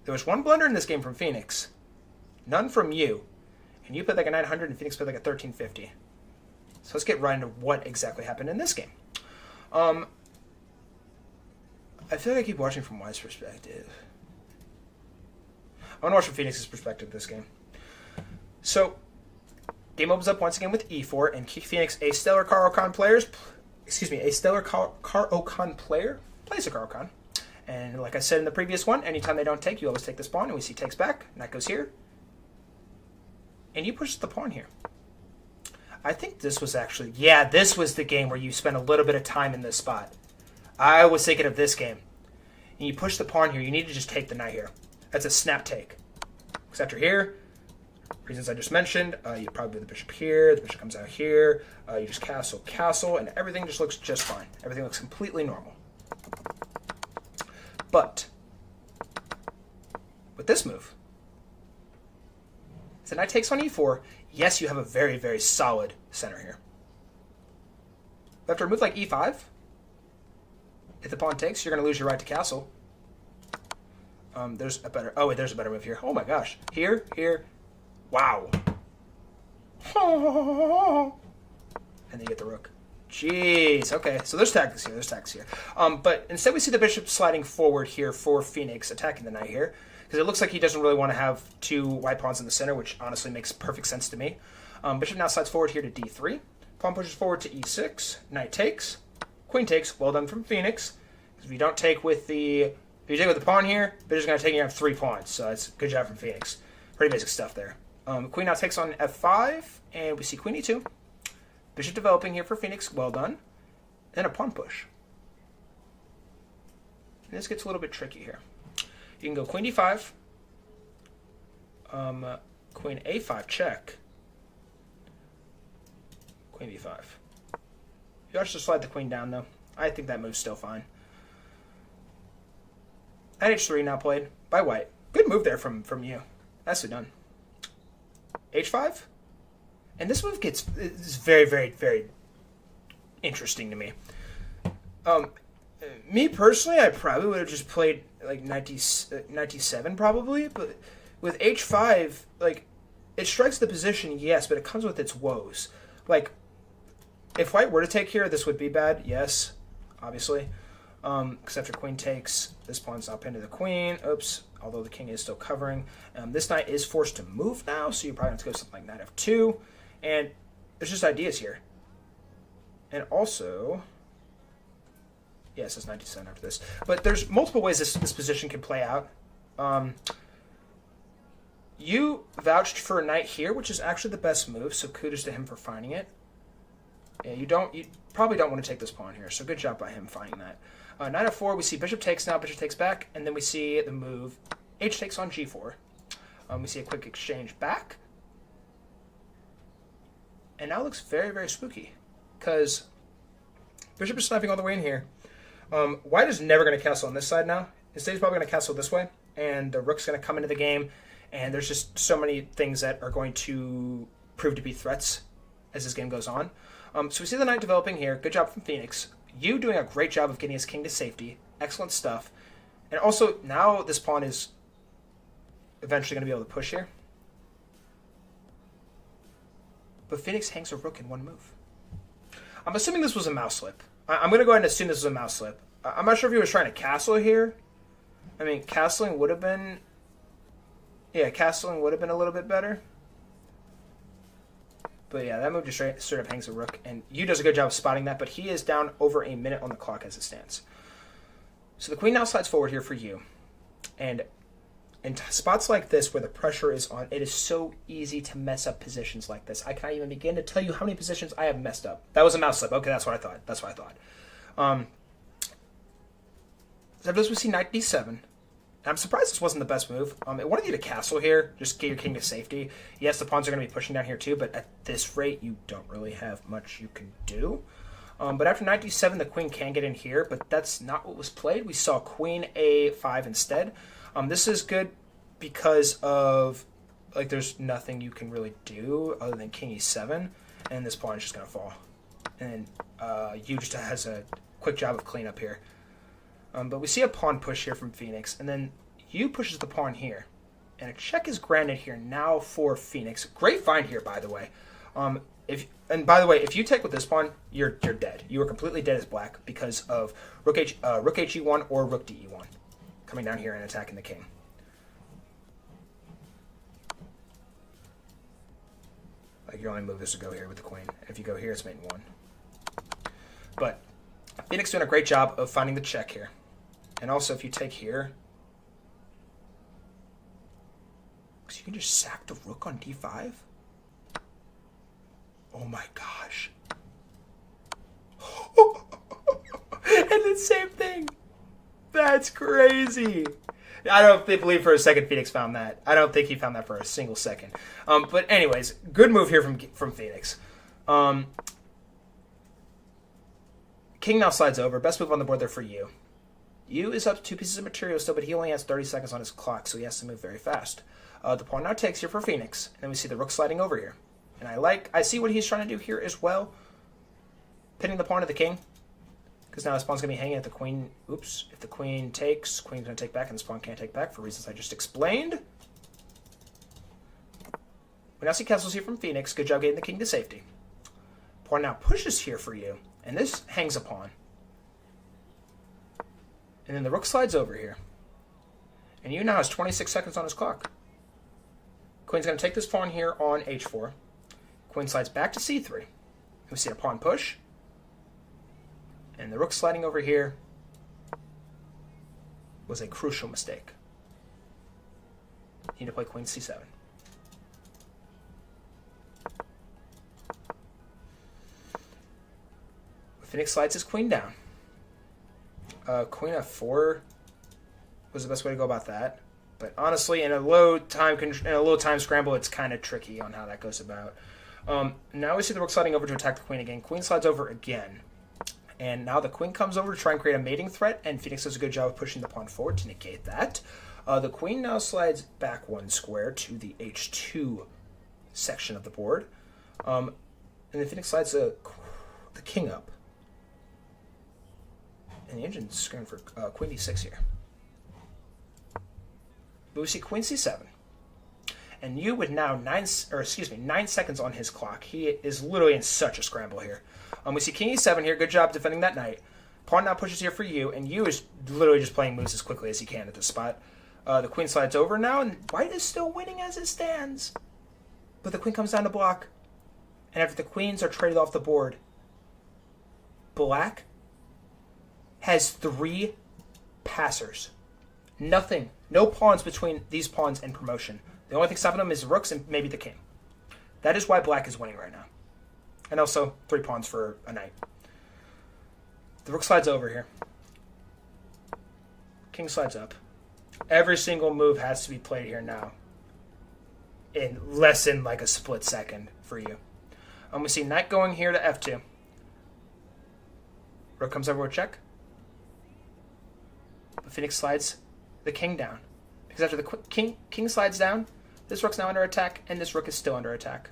There was one blunder in this game from Phoenix. None from you. And you played like a 900 and Phoenix played like a 1350. So let's get right into what exactly happened in this game. I feel like I keep watching from Y's perspective. I want to watch from Phoenix's perspective this game. So, game opens up once again with e4, and Phoenix, a stellar Caro-Kann player, plays a Caro-Kann. And like I said in the previous one, anytime they don't take, you always take this pawn, and we see takes back, knight goes here. And you push the pawn here. I think this was actually, this was the game where you spent a little bit of time in this spot. I was thinking of this game. And you push the pawn here, you need to just take the knight here. That's a snap take. Because after here, reasons I just mentioned, you probably do the bishop here, the bishop comes out here, you just castle, and everything just looks just fine. Everything looks completely normal. But, with this move, so knight takes on e4, yes, you have a very, very solid center here. But after a move like e5, if the pawn takes, you're going to lose your right to castle. There's a better move here. Oh my gosh. Here. Wow. And then you get the rook. Jeez. Okay, so there's tactics here. But instead we see the bishop sliding forward here for Phoenix, attacking the knight here. Because it looks like he doesn't really want to have two white pawns in the center, which honestly makes perfect sense to me. Bishop now slides forward here to d3. Pawn pushes forward to e6. Knight takes. Queen takes. Well done from Phoenix. Because if you don't take with the... If you take with the pawn here, Bishop's going to take you on 3 pawns. So that's a good job from Phoenix. Pretty basic stuff there. Queen now takes on f5, and we see queen e2. Bishop developing here for Phoenix. Well done. Then a pawn push. And this gets a little bit tricky here. You can go queen d5. Queen a5 check. Queen b5. You also slide the queen down, though. I think that move's still fine. Knight h3 now played by white. Good move there from you. Nicely done. h5. And this move is very, very, very interesting to me. Me personally, I probably would have just played like knight d7 probably, but with h5, like, it strikes the position, yes, but it comes with its woes. Like, if white were to take here, this would be bad, yes, obviously. Because after queen takes, this pawn's now pinned to the queen. Oops, although the king is still covering. This knight is forced to move now, so you probably have to go something like knight f2. And there's just ideas here. And also... Yes, it's knight d7 after this. But there's multiple ways this position can play out. You vouched for a knight here, which is actually the best move, so kudos to him for finding it. Yeah, you probably don't want to take this pawn here, so good job by him finding that. Knight f4, we see bishop takes now, bishop takes back, and then we see the move h takes on g4. We see a quick exchange back. And now it looks very, very spooky, because bishop is sniping all the way in here. White is never going to castle on this side now. Instead, he's probably going to castle this way, and the rook's going to come into the game, and there's just so many things that are going to prove to be threats as this game goes on. So we see the knight developing here. Good job from Phoenix. You doing a great job of getting his king to safety. Excellent stuff. And also, now this pawn is eventually going to be able to push here. But Phoenix hangs a rook in one move. I'm assuming this was a mouse slip. I'm going to go ahead and assume this was a mouse slip. I'm not sure if he was trying to castle here. I mean, castling would have been... Yeah, castling would have been a little bit better. But yeah, that move just straight up hangs a rook. And Yu does a good job of spotting that, but he is down over a minute on the clock as it stands. So the queen now slides forward here for Yu. And in spots like this where the pressure is on, it is so easy to mess up positions like this. I can't even begin to tell you how many positions I have messed up. That was a mouse slip. Okay, that's what I thought. That's what I thought. After this, we see knight d7. I'm surprised this wasn't the best move. It wanted you to castle here, just get your king to safety. Yes, the pawns are going to be pushing down here too, but at this rate, you don't really have much you can do. But after knight d7, the queen can get in here, but that's not what was played. We saw queen a5 instead. This is good because of, like, there's nothing you can really do other than king e7, and this pawn is just going to fall. And Yu just has a quick job of cleanup here. But we see a pawn push here from Phoenix, and then Yu pushes the pawn here. And a check is granted here now for Phoenix. Great find here, by the way. By the way, if you take with this pawn, you're dead. You are completely dead as black because of rook he1 or rook de1 coming down here and attacking the king. Like, your only move is to go here with the queen. If you go here, it's mate 1. But Phoenix doing a great job of finding the check here. And also, if you take here, because you can just sack the rook on d5. Oh my gosh. And the same thing. That's crazy. I don't believe for a second Phoenix found that. I don't think he found that for a single second. But anyways, good move here from Phoenix. King now slides over. Best move on the board there for Yu. Yu is up to 2 pieces of material still, but he only has 30 seconds on his clock, so he has to move very fast. The pawn now takes here for Phoenix, and then we see the rook sliding over here. And I see what he's trying to do here as well. Pinning the pawn to the king. Because now this pawn's going to be hanging at the queen. Oops. If the queen takes, queen's going to take back, and this pawn can't take back for reasons I just explained. We now see castles here from Phoenix. Good job getting the king to safety. Pawn now pushes here for Yu, and this hangs a pawn. And then the rook slides over here. And Yu now has 26 seconds on his clock. Queen's going to take this pawn here on h4. Queen slides back to c3. We see a pawn push. And the rook sliding over here was a crucial mistake. You need to play queen c7. Phoenix slides his queen down. Queen f4 was the best way to go about that. But honestly, in a low time scramble, it's kind of tricky on how that goes about. Now we see the rook sliding over to attack the queen again. Queen slides over again. And now the queen comes over to try and create a mating threat, and Phoenix does a good job of pushing the pawn forward to negate that. The queen now slides back 1 square to the h2 section of the board. And then Phoenix slides the king up. And the engine's going for queen d6 here. But we see queen c7. And Yu with now 9 seconds on his clock. He is literally in such a scramble here. We see king e7 here. Good job defending that knight. Pawn now pushes here for Yu, and Yu is literally just playing moves as quickly as he can at this spot. The queen slides over now, and white is still winning as it stands. But the queen comes down to block. And after the queens are traded off the board, black has 3 passers. Nothing. No pawns between these pawns and promotion. The only thing stopping them is the rooks and maybe the king. That is why black is winning right now. And also 3 pawns for a knight. The rook slides over here. King slides up. Every single move has to be played here now. In less than like a split second for you. We see knight going here to f2. Rook comes over with check. But Phoenix slides the king down. Because after the king slides down, this rook's now under attack, and this rook is still under attack.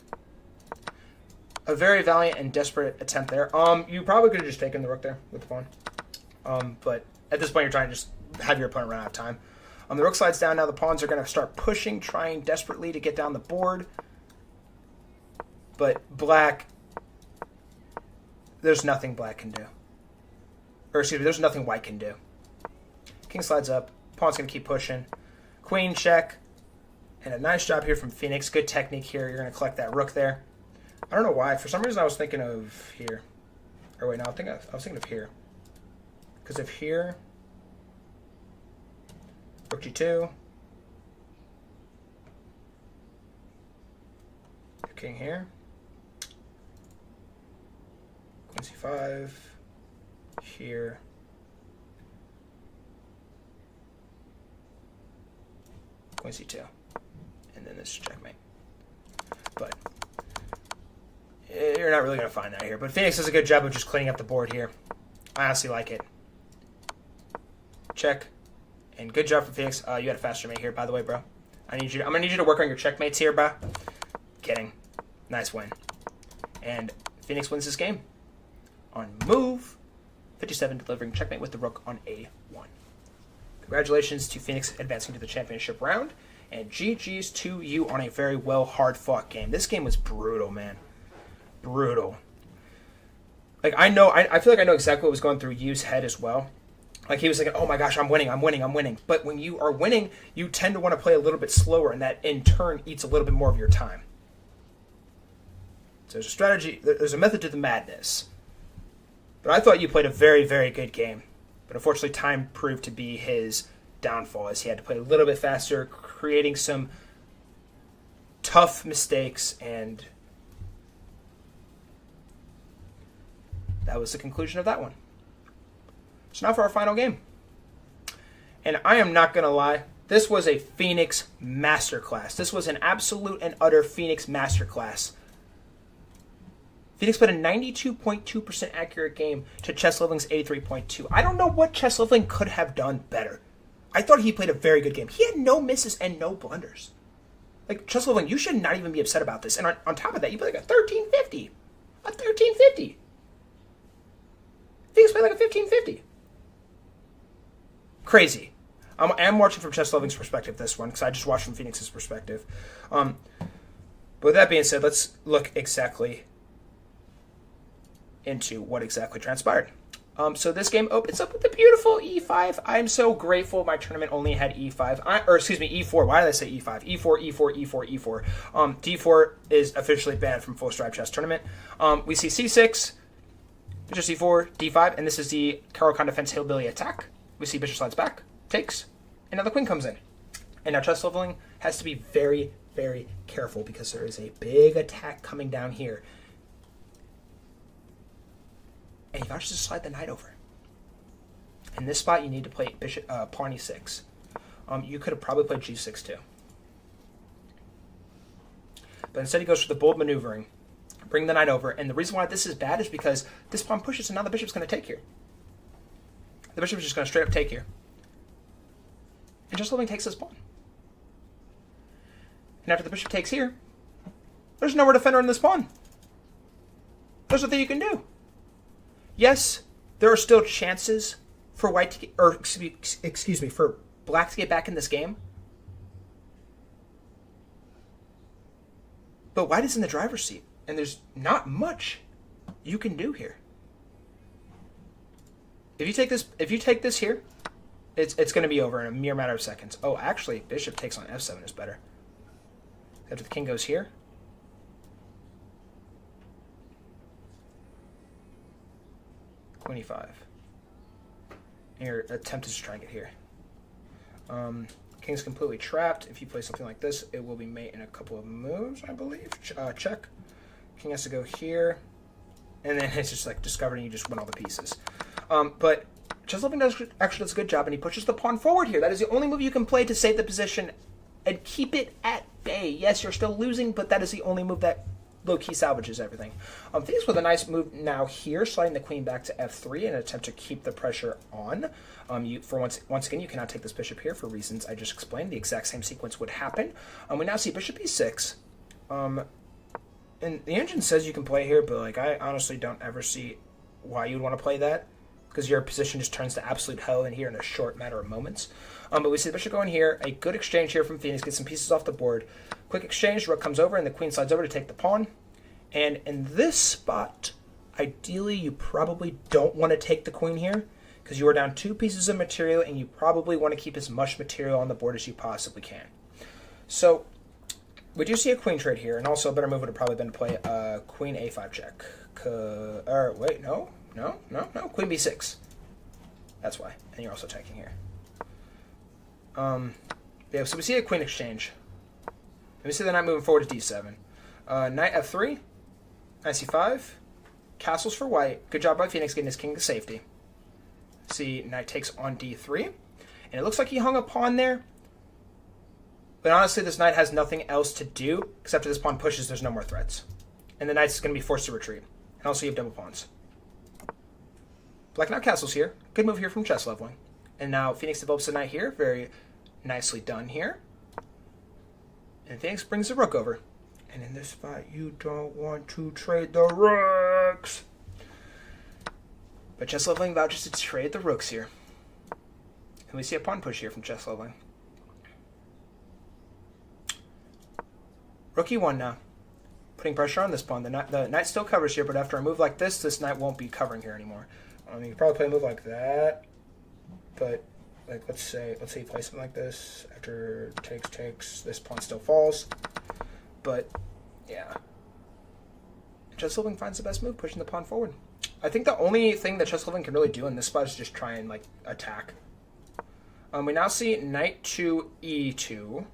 A very valiant and desperate attempt there. You probably could have just taken the rook there with the pawn. But at this point, you're trying to just have your opponent run out of time. The rook slides down. Now the pawns are going to start pushing, trying desperately to get down the board. But black there's nothing black can do. Or excuse me, there's nothing white can do. King slides up. Pawn's going to keep pushing. Queen check. And a nice job here from Phoenix. Good technique here. You're going to collect that rook there. I don't know why. For some reason I was thinking of here. Or wait, no, I was thinking of here. Because if here... Rook g2. King here. Queen c5. Here. Queen c2. And then this is checkmate. But you're not really going to find that here. But Phoenix does a good job of just cleaning up the board here. I honestly like it. Check. And good job for Phoenix. You had a faster mate here, by the way, bro. I'm going to need you to work on your checkmates here, bro. Kidding. Nice win. And Phoenix wins this game. On move 57, delivering checkmate with the rook on a1. Congratulations to Phoenix advancing to the championship round. And GG's to you on a very well, hard-fought game. This game was brutal, man. Brutal. Like, I feel like I know exactly what was going through Yu's head as well. Like, he was like, oh my gosh, I'm winning. But when you are winning, you tend to want to play a little bit slower, and that, in turn, eats a little bit more of your time. So there's a strategy, there's a method to the madness. But I thought you played a very, very good game. But unfortunately, time proved to be his downfall, as he had to play a little bit faster, creating some tough mistakes, and that was the conclusion of that one. So now for our final game. And I am not going to lie, this was a Phoenix masterclass. This was an absolute and utter Phoenix masterclass. Phoenix played a 92.2% accurate game to Chess Leveling's 83.2. I don't know what Chess Leveling could have done better. I thought he played a very good game. He had no misses and no blunders. Like, Chess Leveling, you should not even be upset about this. And on top of that, you played like a 1350. A 1350. Phoenix played like a 1550. Crazy. I'm watching from Chess Leveling's perspective this one, because I just watched from Phoenix's perspective. But with that being said, let's look exactly into what exactly transpired. So this game opens up with the beautiful e5. I'm so grateful my tournament only had e5. E4. Why did I say e5? E4. D4 is officially banned from Full Stripe Chess Tournament. We see c6, bishop c4, d5, and this is the Caro-Kann defense hillbilly attack. We see bishop slides back, takes, and now the queen comes in. And now Chess Leveling has to be very, very careful, because there is a big attack coming down here. And you actually just slide the knight over. In this spot, you need to play bishop pawn e6. You could have probably played g6 too. But instead he goes for the bold maneuvering. Bring the knight over. And the reason why this is bad is because this pawn pushes, and now the bishop's going to take here. The bishop is just going to straight up take here. And Chess Leveling takes this pawn. And after the bishop takes here, there's nowhere to defend on this pawn. There's nothing you can do. Yes, there are still chances for white to get, or excuse me, for black to get back in this game. But white is in the driver's seat, and there's not much you can do here. If you take this here, it's going to be over in a mere matter of seconds. Oh, actually, bishop takes on f7 is better. After the king goes here. Queen e5. And your attempt is to try and get here. King's completely trapped. If you play something like this, it will be mate in a couple of moves, I believe. Check. King has to go here. And then it's just like discovered, and you just win all the pieces. But Chess Leveling actually does a good job, and he pushes the pawn forward here. That is the only move you can play to save the position and keep it at bay. Yes, you're still losing, but that is the only move that low-key salvages everything. Phoenix with a nice move now here, sliding the queen back to f3 in an attempt to keep the pressure on. Once again, you cannot take this bishop here for reasons I just explained. The exact same sequence would happen. We now see bishop e6. And the engine says you can play here, but like I honestly don't ever see why you'd want to play that, because your position just turns to absolute hell in here in a short matter of moments. But we see the bishop going here. A good exchange here from Phoenix. Get some pieces off the board. Quick exchange. Rook comes over, and the queen slides over to take the pawn. And in this spot, Ideally, you probably don't want to take the queen here because you are down 2 pieces of material and you probably want to keep as much material on the board as you possibly can. So we do see a queen trade here, and also a better move would have probably been to play queen a5 check. Wait, no, queen b6. That's why, and you're also attacking here. Yeah, so we see a queen exchange. And we see the knight moving forward to d7. Knight f3, knight c5, castles for white. Good job by Phoenix getting his king to safety. See, knight takes on d3, and it looks like he hung a pawn there. But honestly, this knight has nothing else to do, except if this pawn pushes, there's no more threats. And the knight's going to be forced to retreat. And also you have double pawns. Black now castles here. Good move here from chess leveling. And now Phoenix develops the knight here. Very nicely done here. And Phoenix brings the rook over. And in this spot, you don't want to trade the rooks. But chess leveling vouches to trade the rooks here. And we see a pawn push here from chess leveling. Rook e1 now. Putting pressure on this pawn. The knight still covers here, but after a move like this knight won't be covering here anymore. You could probably play a move like that, but like let's say you play something like this. After takes, this pawn still falls. But yeah, chess leveling finds the best move, pushing the pawn forward. I think the only thing that chess leveling can really do in this spot is just try and like attack. We now see knight to e2.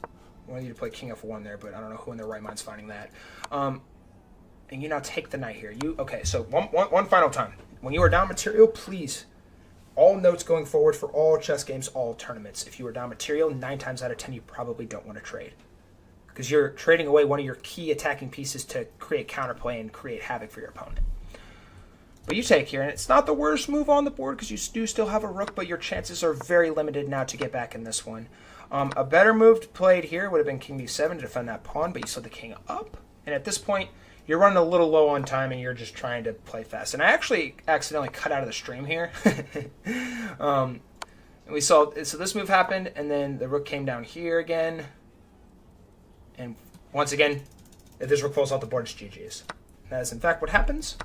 I wanted you to play king f1 there, but I don't know who in their right mind's finding that. And you now take the knight here. Okay, so one final time. When you are down material, please, all notes going forward for all chess games, all tournaments, if you are down material, 9 times out of 10, you probably don't want to trade. Because you're trading away one of your key attacking pieces to create counterplay and create havoc for your opponent. But you take here, and it's not the worst move on the board because you do still have a rook, but your chances are very limited now to get back in this one. A better move played here would have been king b7 to defend that pawn, but you saw the king up. And at this point, you're running a little low on time, and you're just trying to play fast. And I actually accidentally cut out of the stream here. And we saw, so this move happened, and then the rook came down here again. And once again, if this rook falls off the board, it's GG's. That is in fact what happens,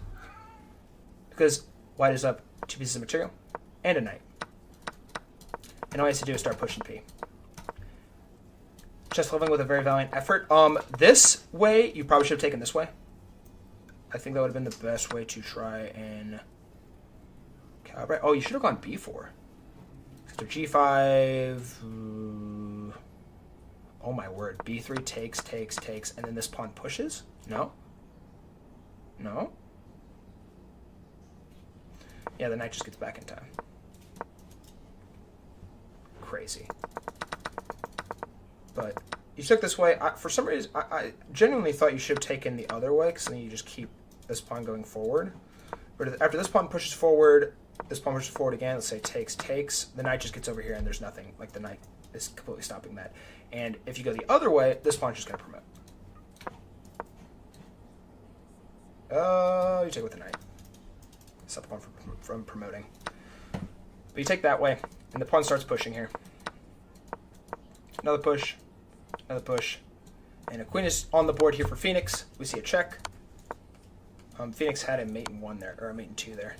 because white is up 2 pieces of material and a knight. And all he has to do is start pushing P. Chess leveling with a very valiant effort. This way, you probably should have taken this way. I think that would have been the best way to try and calibrate. Oh, you should have gone b4. So g5. Oh my word. b3 takes, and then this pawn pushes? No? No? Yeah, the knight just gets back in time. Crazy. But you took this way. For some reason, I genuinely thought you should have taken the other way, because then you just keep this pawn going forward. But after this pawn pushes forward, this pawn pushes forward again, let's say takes, the knight just gets over here and there's nothing. Like the knight is completely stopping that. And if you go the other way, this pawn's just going to promote. You take with the knight. Stop the pawn from promoting. But you take that way, and the pawn starts pushing here. Another push, and a queen is on the board here for Phoenix. We see a check. Phoenix had a mate in 1 there, or a mate in 2 there.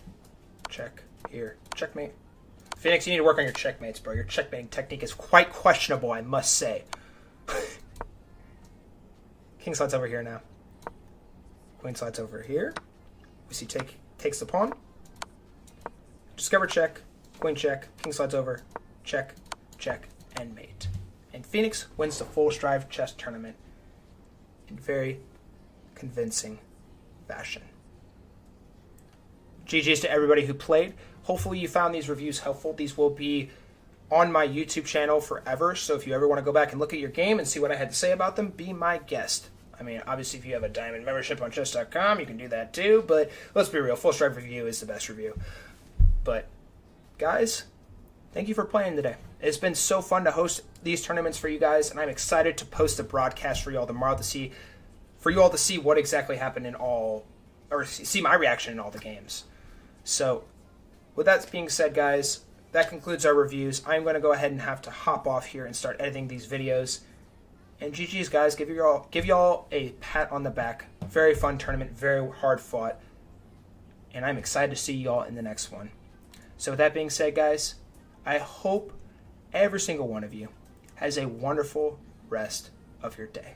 Check here, checkmate. Phoenix, you need to work on your checkmates, bro. Your checkmating technique is quite questionable, I must say. King slides over here now. Queen slides over here. We see takes the pawn. Discover check, queen check, king slides over, check, and mate. And Phoenix wins the Full Strive Chess Tournament in very convincing fashion. GG's to everybody who played. Hopefully you found these reviews helpful. These will be on my YouTube channel forever, so if you ever want to go back and look at your game and see what I had to say about them, be my guest. I mean, obviously if you have a diamond membership on chess.com, you can do that too, but let's be real, Full Strive review is the best review. But, guys, thank you for playing today. It's been so fun to host these tournaments for you guys, and I'm excited to post the broadcast for you all tomorrow to see what exactly happened in all, or see my reaction in all the games. So, with that being said, guys, that concludes our reviews. I'm going to go ahead and have to hop off here and start editing these videos. And GG's, guys, give y'all a pat on the back. Very fun tournament, very hard fought. and I'm excited to see y'all in the next one. So with that being said, guys, I hope every single one of you has a wonderful rest of your day.